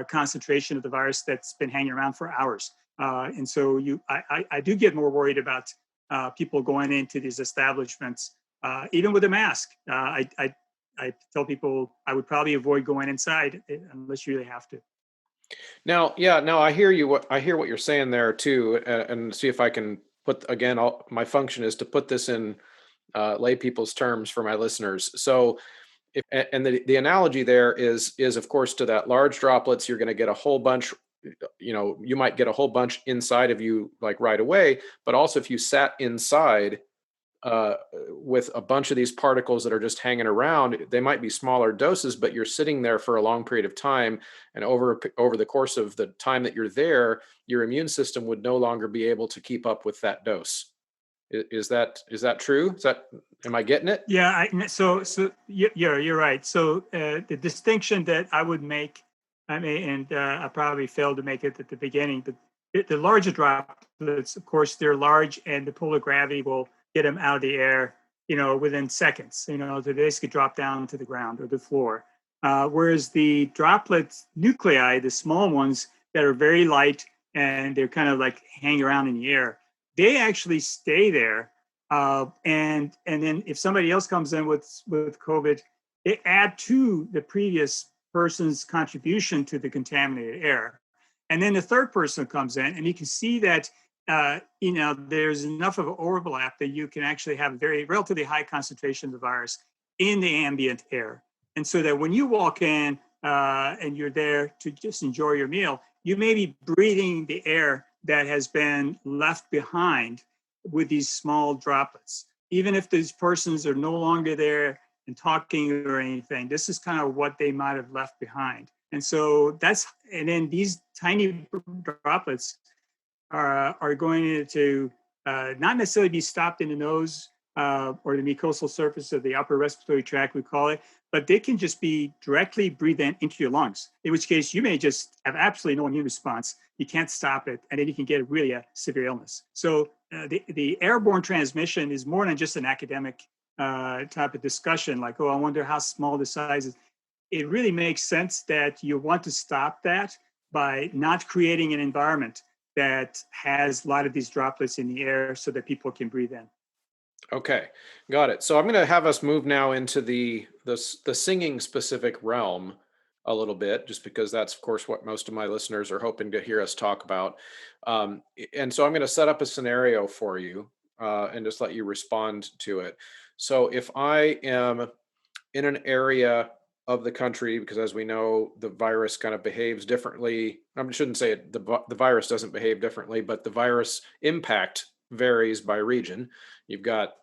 concentration of the virus that's been hanging around for hours, and so I do get more worried about people going into these establishments even with a mask. I tell people I would probably avoid going inside unless you really have to. Now, I hear you. I hear what you're saying there too, and see if I can put again. My function is to put this in lay people's terms for my listeners. So, and the analogy there is of course to that large droplets. You're going to get a whole bunch. You might get a whole bunch inside of you like right away, but also if you sat inside with a bunch of these particles that are just hanging around, they might be smaller doses, but you're sitting there for a long period of time. And over the course of the time that you're there, your immune system would no longer be able to keep up with that dose. Is that true? Am I getting it? Yeah. You're right. So the distinction that I would make, I probably failed to make it at the beginning, but the larger droplets, of course, they're large and the polar gravity will get them out of the air, within seconds, to basically drop down to the ground or the floor. Whereas the droplet nuclei, the small ones that are very light and they're kind of like hang around in the air, they actually stay there. And then if somebody else comes in with COVID, they add to the previous person's contribution to the contaminated air. And then the third person comes in and you can see that there's enough of an overlap that you can actually have a very relatively high concentration of the virus in the ambient air. And so that when you walk in and you're there to just enjoy your meal, you may be breathing the air that has been left behind with these small droplets. Even if these persons are no longer there and talking or anything, this is kind of what they might have left behind. And so and then these tiny droplets are going to not necessarily be stopped in the nose or the mucosal surface of the upper respiratory tract, we call it, but they can just be directly breathed into your lungs, in which case you may just have absolutely no immune response. You can't stop it, and then you can get really a severe illness. So the airborne transmission is more than just an academic type of discussion, like, oh, I wonder how small the size is. It really makes sense that you want to stop that by not creating an environment that has a lot of these droplets in the air so that people can breathe in. Okay, got it. So I'm going to have us move now into the singing specific realm a little bit, just because that's of course what most of my listeners are hoping to hear us talk about. And so I'm going to set up a scenario for you and just let you respond to it. So if I am in an area of the country, because as we know, the virus kind of behaves differently. I shouldn't say it, the virus doesn't behave differently, but the virus impact varies by region. You've got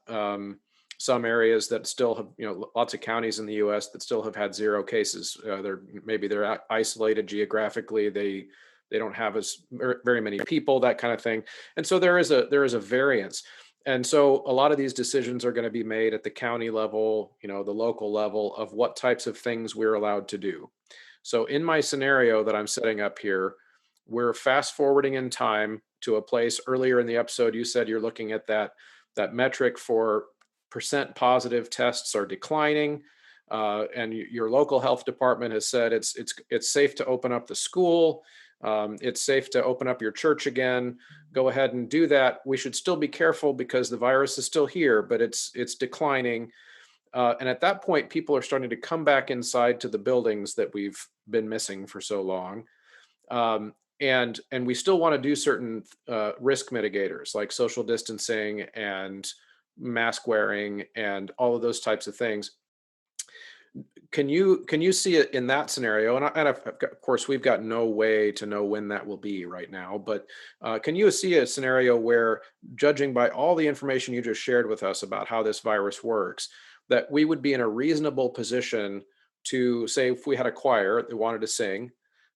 some areas that still have, lots of counties in the U.S. that still have had zero cases. They're isolated geographically. They don't have very many people, that kind of thing. And so there is a variance. And so a lot of these decisions are going to be made at the county level, the local level of what types of things we're allowed to do. So in my scenario that I'm setting up here, we're fast forwarding in time to a place earlier in the episode. You said you're looking at that metric for percent positive tests are declining. And your local health department has said it's safe to open up the school. It's safe to open up your church again. Go ahead and do that. We should still be careful because the virus is still here, but it's declining. And at that point, people are starting to come back inside to the buildings that we've been missing for so long. And we still want to do certain risk mitigators like social distancing and mask wearing and all of those types of things. Can you see it in that scenario? And of course, we've got no way to know when that will be right now. But can you see a scenario where, judging by all the information you just shared with us about how this virus works, that we would be in a reasonable position to say, if we had a choir that wanted to sing,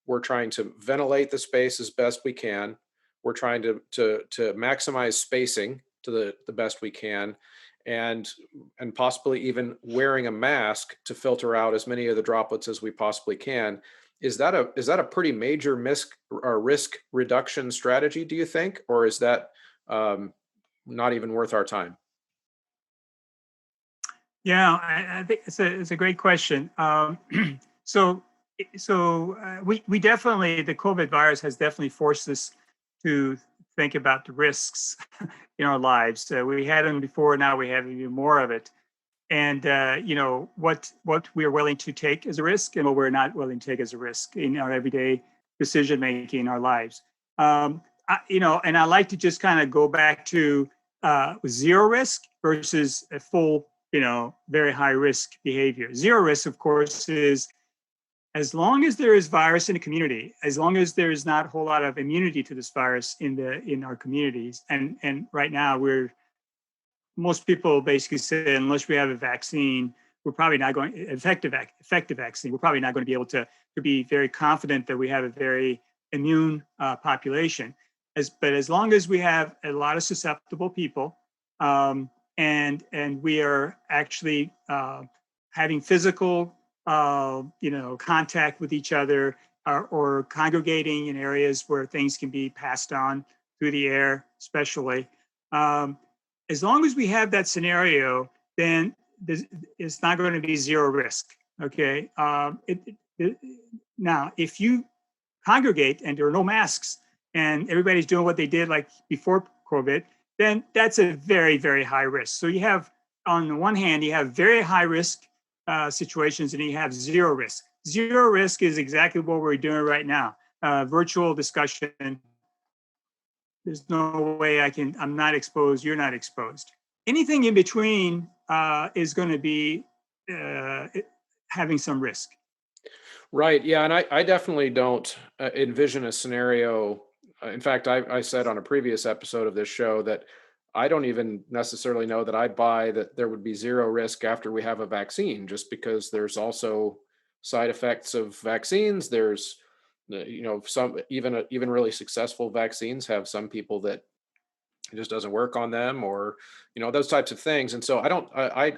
we're trying to ventilate the space as best we can. We're trying to maximize spacing to the best we can, and possibly even wearing a mask to filter out as many of the droplets as we possibly can. Is that a pretty major risk reduction strategy, do you think, or is that not even worth our time? Yeah, I think it's a great question. So we definitely, the COVID virus has definitely forced us to think about the risks in our lives. We had them before, now we have even more of it. And what we are willing to take as a risk and what we're not willing to take as a risk in our everyday decision making in our lives. And I like to just kind of go back to zero risk versus a full, very high risk behavior. Zero risk, of course, is as long as there is virus in the community, as long as there is not a whole lot of immunity to this virus in our communities, and right now most people basically say unless we have a vaccine, we're probably not going effective vaccine. We're probably not going to be able to be very confident that we have a very immune population. But as long as we have a lot of susceptible people, and we are actually having physical contact with each other, or congregating in areas where things can be passed on through the air, especially. As long as we have that scenario, then it's not going to be zero risk. Okay. Now, if you congregate and there are no masks and everybody's doing what they did like before COVID, then that's a very, very high risk. So you have, on the one hand, you have very high risk situations, and you have zero risk. Zero risk is exactly what we're doing right now. Virtual discussion. There's no way I'm not exposed, you're not exposed. Anything in between is going to be having some risk. Right. Yeah. And I definitely don't envision a scenario. In fact, I said on a previous episode of this show that I don't even necessarily know that I buy that there would be zero risk after we have a vaccine, just because there's also side effects of vaccines. There's, some even really successful vaccines have some people that it just doesn't work on them, or those types of things. And so I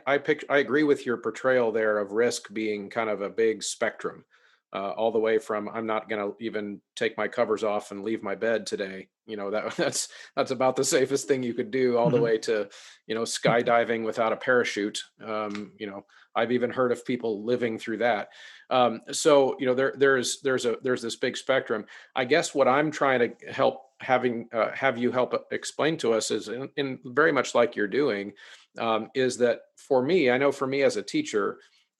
agree with your portrayal there of risk being kind of a big spectrum, all the way from I'm not going to even take my covers off and leave my bed today. That's about the safest thing you could do, all the way to skydiving without a parachute. I've even heard of people living through that. So there's this big spectrum. I guess what I'm trying to have you help explain to us is, in very much like you're doing, is that for me as a teacher,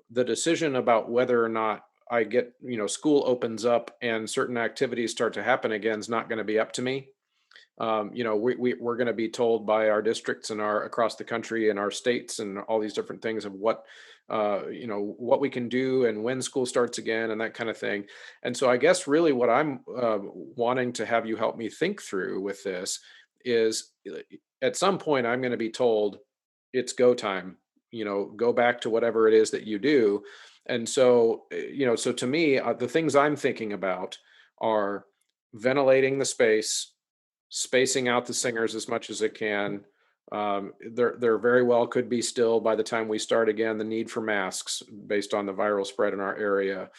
the decision about whether or not I get, school opens up and certain activities start to happen again is not going to be up to me. We're going to be told by our districts and across the country and our states and all these different things of what we can do and when school starts again and that kind of thing. And so I guess really what I'm wanting to have you help me think through with this is, at some point I'm going to be told it's go time, go back to whatever it is that you do. And so, so to me, the things I'm thinking about are ventilating the space, spacing out the singers as much as it can. There very well could be still, by the time we start again, the need for masks based on the viral spread in our area.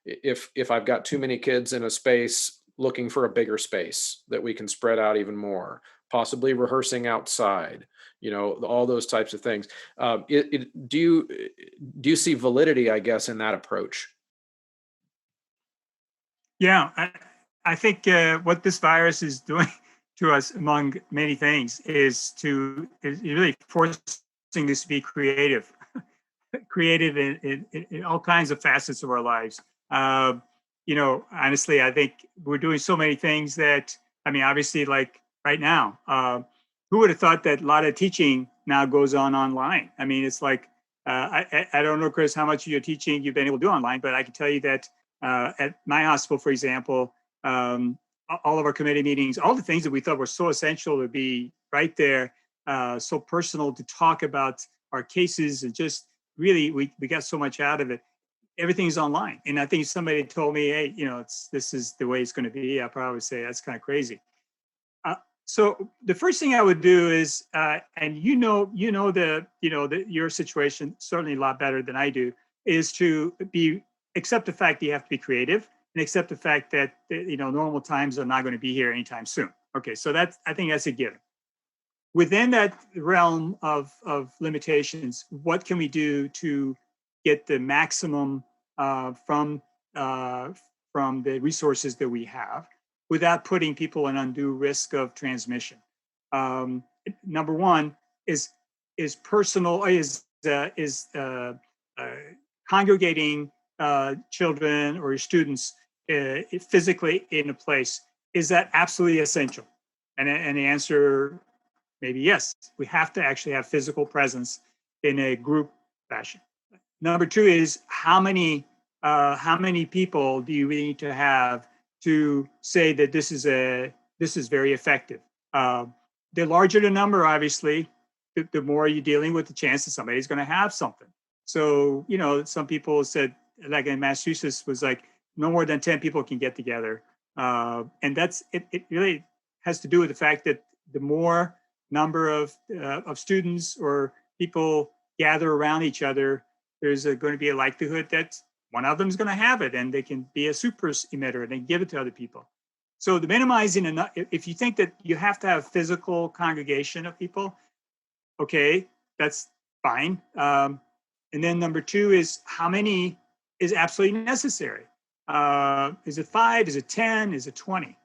If I've got too many kids in a space, looking for a bigger space that we can spread out even more, possibly rehearsing outside, all those types of things. Do you see validity, I guess, in that approach? Yeah, I think what this virus is doing to us, among many things, is really forcing us to be creative, creative in all kinds of facets of our lives. Uh, honestly, I think we're doing so many things that, I mean, obviously, like right now, who would have thought that a lot of teaching now goes on online? I mean, it's like, I don't know, Chris, how much of your teaching you've been able to do online, but I can tell you that at my hospital, for example, all of our committee meetings, all the things that we thought were so essential to be right there, so personal to talk about our cases and just really we got so much out of it. Everything's online, and I think somebody told me, hey, this is the way it's going to be. I probably say that's kind of crazy. uh, so the first thing I would do is, and your situation certainly a lot better than I do, is to be accept the fact that you have to be creative and accept the fact that normal times are not going to be here anytime soon. Okay, so I think that's a given. Within that realm of limitations, what can we do to get the maximum uh, from the resources that we have without putting people in undue risk of transmission? Um, Number one is personal is uh, congregating children or students physically in a place. Is that absolutely essential? And the answer, maybe yes. We have to actually have physical presence in a group fashion. Number two is how many people do you need to have to say that this is very effective? Uh, the larger the number, obviously, the more you're dealing with the chance that somebody's going to have something. So some people said, like in Massachusetts, was like no more than 10 people can get together, and that's it. It really has to do with the fact that the more number of students or people gather around each other, there's going to be a likelihood that one of them is going to have it, and they can be a super emitter and then give it to other people. So the minimizing enough, if you think that you have to have physical congregation of people, okay, that's fine. And then number two is how many is absolutely necessary. Is it 5? Is it 10? Is it 20?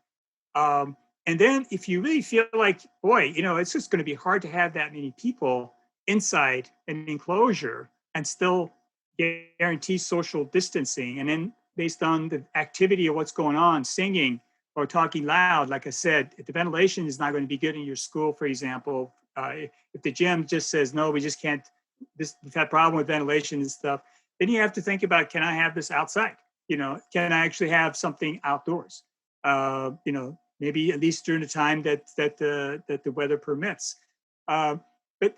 Um, and then if you really feel like, boy, it's just going to be hard to have that many people inside an enclosure and still guarantee social distancing. And then based on the activity of what's going on, singing or talking loud, like I said, if the ventilation is not going to be good in your school, for example, if the gym just says, no, we just can't, we've had problem with ventilation and stuff, then you have to think about, can I have this outside? Can I actually have something outdoors? Maybe at least during the time that the weather permits. But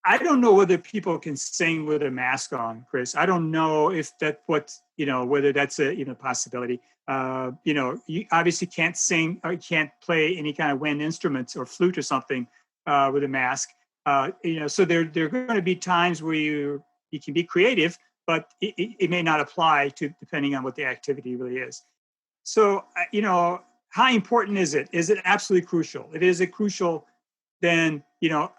I don't know whether people can sing with a mask on, Chris. I don't know if that whether that's a possibility. You obviously can't sing or can't play any kind of wind instruments or flute or something with a mask. So there are going to be times where you can be creative, but it may not apply to depending on what the activity really is. So, how important is it? Is it absolutely crucial? It crucial, then,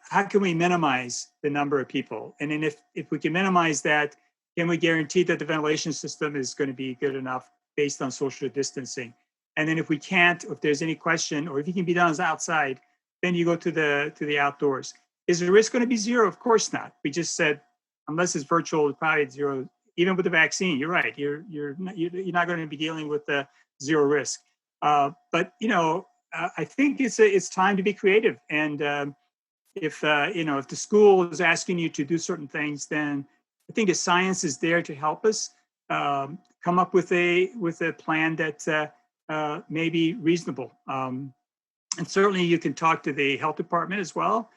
how can we minimize the number of people? And then if we can minimize that, can we guarantee that the ventilation system is going to be good enough based on social distancing? And then if we can't, or if there's any question, or if it can be done as outside, then you go to the outdoors. Is the risk going to be zero? Of course not. We just said, unless it's virtual, it's probably zero. Even with the vaccine, you're right. You're not going to be dealing with the zero risk. But I think it's time to be creative. And if if the school is asking you to do certain things, then I think the science is there to help us come up with a plan that may be reasonable. And certainly, you can talk to the health department as well,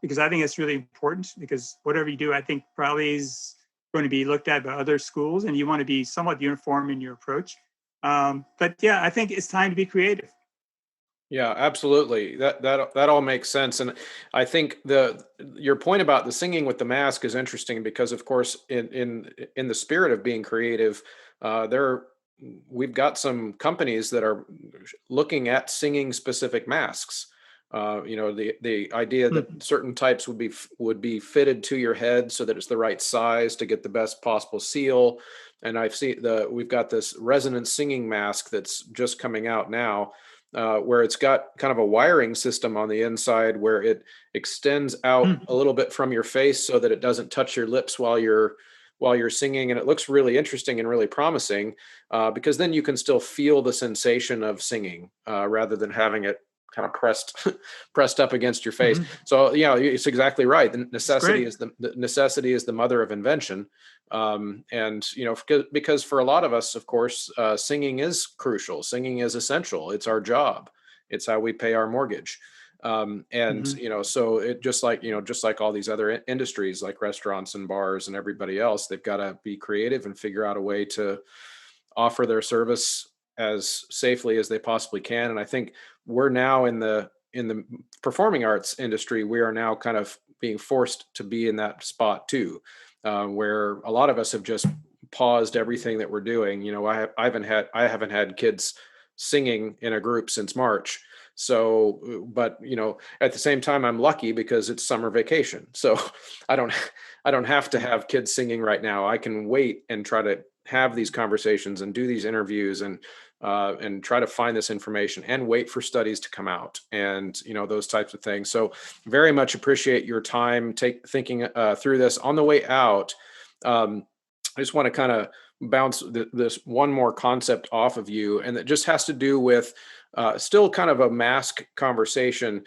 because I think it's really important. Because whatever you do, I think probably is going to be looked at by other schools, and you want to be somewhat uniform in your approach. But yeah, I think it's time to be creative. Yeah, absolutely. That all makes sense, and I think the your point about the singing with the mask is interesting because, of course, in the spirit of being creative, there we've got some companies that are looking at singing specific masks. The idea that certain types would be fitted to your head so that it's the right size to get the best possible seal. And we've got this resonant singing mask that's just coming out now, where it's got kind of a wiring system on the inside where it extends out a little bit from your face so that it doesn't touch your lips while you're singing. And it looks really interesting and really promising, because then you can still feel the sensation of singing, rather than having it kind of pressed up against your face. So it's exactly right. The necessity is the mother of invention. Because for a lot of us, of course, singing is crucial. Singing is essential. It's our job. It's how we pay our mortgage. So it just like all these other industries, like restaurants and bars and everybody else, they've got to be creative and figure out a way to offer their service as safely as they possibly can. And I think we're now in the performing arts industry, we are now kind of being forced to be in that spot too, where a lot of us have just paused everything that we're doing. I haven't had kids singing in a group since March. So, but at the same time, I'm lucky because it's summer vacation. So I don't have to have kids singing right now. I can wait and try to have these conversations and do these interviews and try to find this information and wait for studies to come out and those types of things. So very much appreciate your time thinking through this. On the way out, I just want to kind of bounce this one more concept off of you, and it just has to do with still kind of a mask conversation,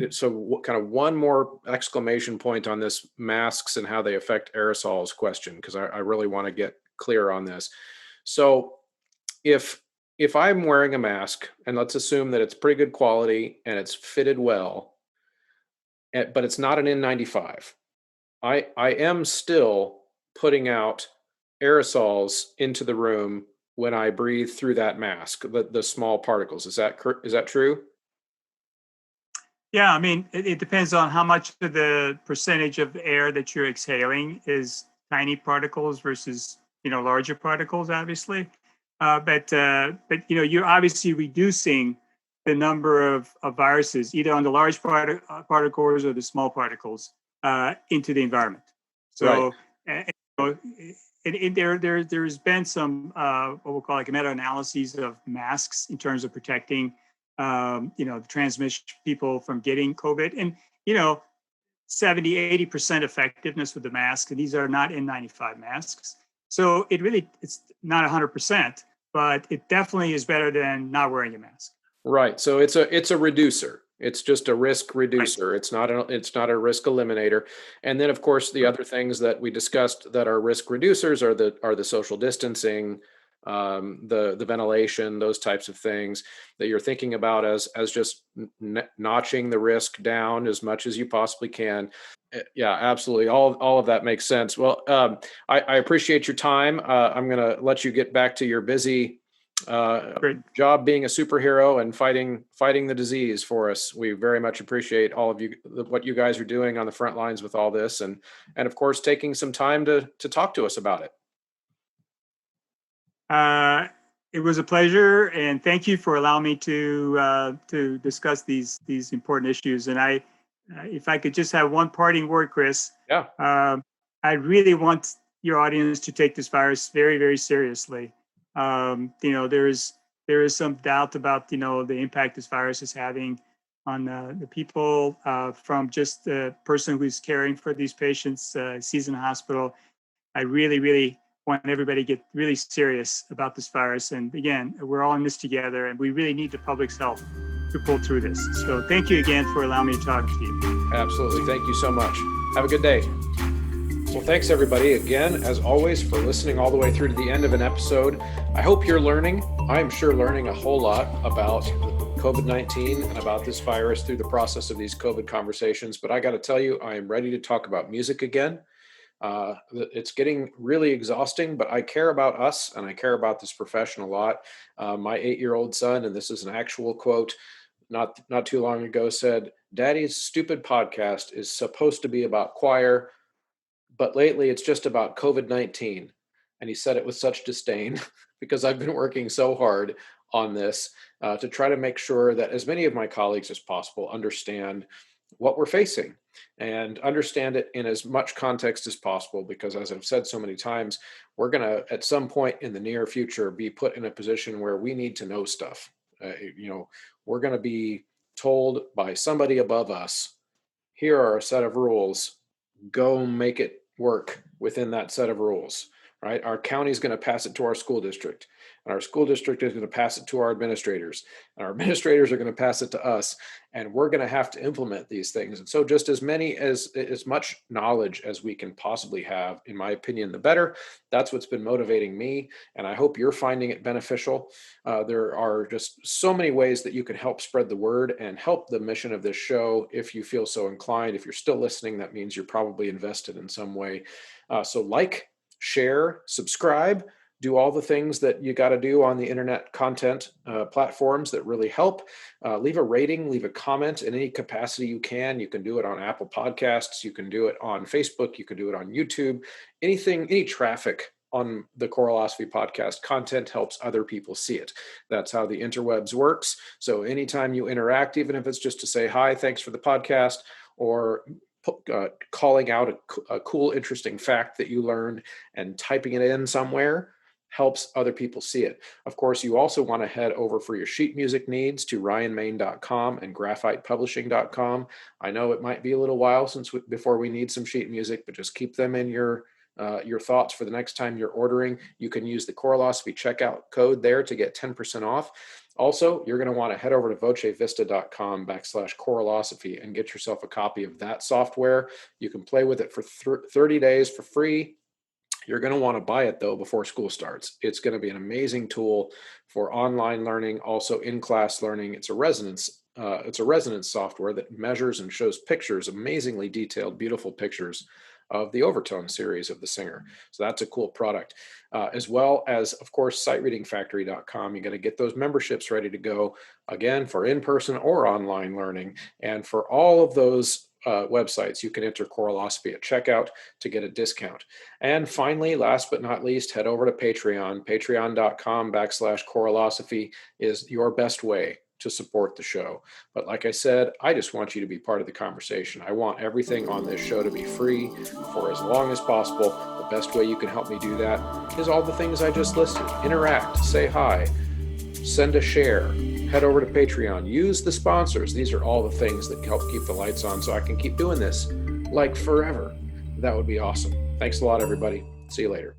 so kind of one more exclamation point on this masks and how they affect aerosols question, because I really want to get clear on this. So if I'm wearing a mask, and let's assume that it's pretty good quality and it's fitted well, but it's not an N95, I am still putting out aerosols into the room when I breathe through that mask, the small particles. Is that true? Yeah, I mean, it depends on how much of the percentage of air that you're exhaling is tiny particles versus larger particles, obviously. But you're obviously reducing the number of viruses, either on the large particles or the small particles, into the environment. So, there's been some what we'll call like meta-analyses of masks in terms of protecting, the transmission people from getting COVID, and 70-80% effectiveness with the mask, and these are not N95 masks. So it's not 100%, but it definitely is better than not wearing a mask. Right. So it's a reducer. It's just a risk reducer. Right. It's not a risk eliminator. And then, of course, the other things that we discussed that are risk reducers are the social distancing, the ventilation, those types of things that you're thinking about as just notching the risk down as much as you possibly can. Yeah, absolutely. All of that makes sense. Well, I appreciate your time. I'm going to let you get back to your busy job being a superhero and fighting the disease for us. We very much appreciate all of you, what you guys are doing on the front lines with all this, and of course taking some time to talk to us about it. It was a pleasure, and thank you for allowing me to discuss these important issues. And if I could just have one parting word, Chris. Yeah. I really want your audience to take this virus very, very seriously. There is some doubt about the impact this virus is having on the people, from just the person who's caring for these patients, sees in the hospital. I really, really want everybody to get really serious about this virus. And again, we're all in this together, and we really need the public's help to pull through this. So thank you again for allowing me to talk to you. Absolutely. Thank you so much. Have a good day. Well, thanks everybody again, as always, for listening all the way through to the end of an episode. I hope you're learning. I'm sure learning a whole lot about COVID-19 and about this virus through the process of these COVID conversations. But I got to tell you, I am ready to talk about music again. It's getting really exhausting, but I care about us and I care about this profession a lot. My 8-year-old son, and this is an actual quote, not too long ago, said, "Daddy's stupid podcast is supposed to be about choir, but lately it's just about COVID-19. And he said it with such disdain because I've been working so hard on this to try to make sure that as many of my colleagues as possible understand what we're facing and understand it in as much context as possible, because as I've said so many times, we're going to at some point in the near future be put in a position where we need to know stuff. We're going to be told by somebody above us, here are a set of rules, go make it work within that set of rules, right? Our county is going to pass it to our school district, and our school district is going to pass it to our administrators, and our administrators are going to pass it to us, and we're going to have to implement these things. And so just as much knowledge as we can possibly have, in my opinion, the better. That's what's been motivating me, and I hope you're finding it beneficial. There are just so many ways that you can help spread the word and help the mission of this show if you feel so inclined. If you're still listening, that means you're probably invested in some way. So like, share, subscribe, do all the things that you got to do on the internet content platforms that really help. Leave a rating, leave a comment in any capacity you can. You can do it on Apple Podcasts. You can do it on Facebook. You can do it on YouTube. Any traffic on the Chorilosophy podcast content helps other people see it. That's how the interwebs works. So anytime you interact, even if it's just to say, hi, thanks for the podcast, or calling out a cool, interesting fact that you learned and typing it in somewhere, helps other people see it. Of course, you also want to head over for your sheet music needs to ryanmain.com and graphitepublishing.com. I know it might be a little while before we need some sheet music, but just keep them in your thoughts for the next time you're ordering. You can use the Chorilosophy checkout code there to get 10% off. Also, you're going to want to head over to vocevista.com/Chorilosophy and get yourself a copy of that software. You can play with it for 30 days for free. You're going to want to buy it, though, before school starts. It's going to be an amazing tool for online learning, also in-class learning. It's a resonance software that measures and shows pictures, amazingly detailed, beautiful pictures of the overtone series of the singer. So that's a cool product. As well as, of course, sitereadingfactory.com. You got to get those memberships ready to go, again, for in-person or online learning. And for all of those websites, you can enter Chorilosophy at checkout to get a discount. And finally, last but not least, head over to Patreon. Patreon.com/Chorilosophy is your best way to support the show. But like I said, I just want you to be part of the conversation. I want everything on this show to be free for as long as possible. The best way you can help me do that is all the things I just listed. Interact, say hi, send a share, head over to Patreon, use the sponsors. These are all the things that help keep the lights on so I can keep doing this like forever. That would be awesome. Thanks a lot, everybody. See you later.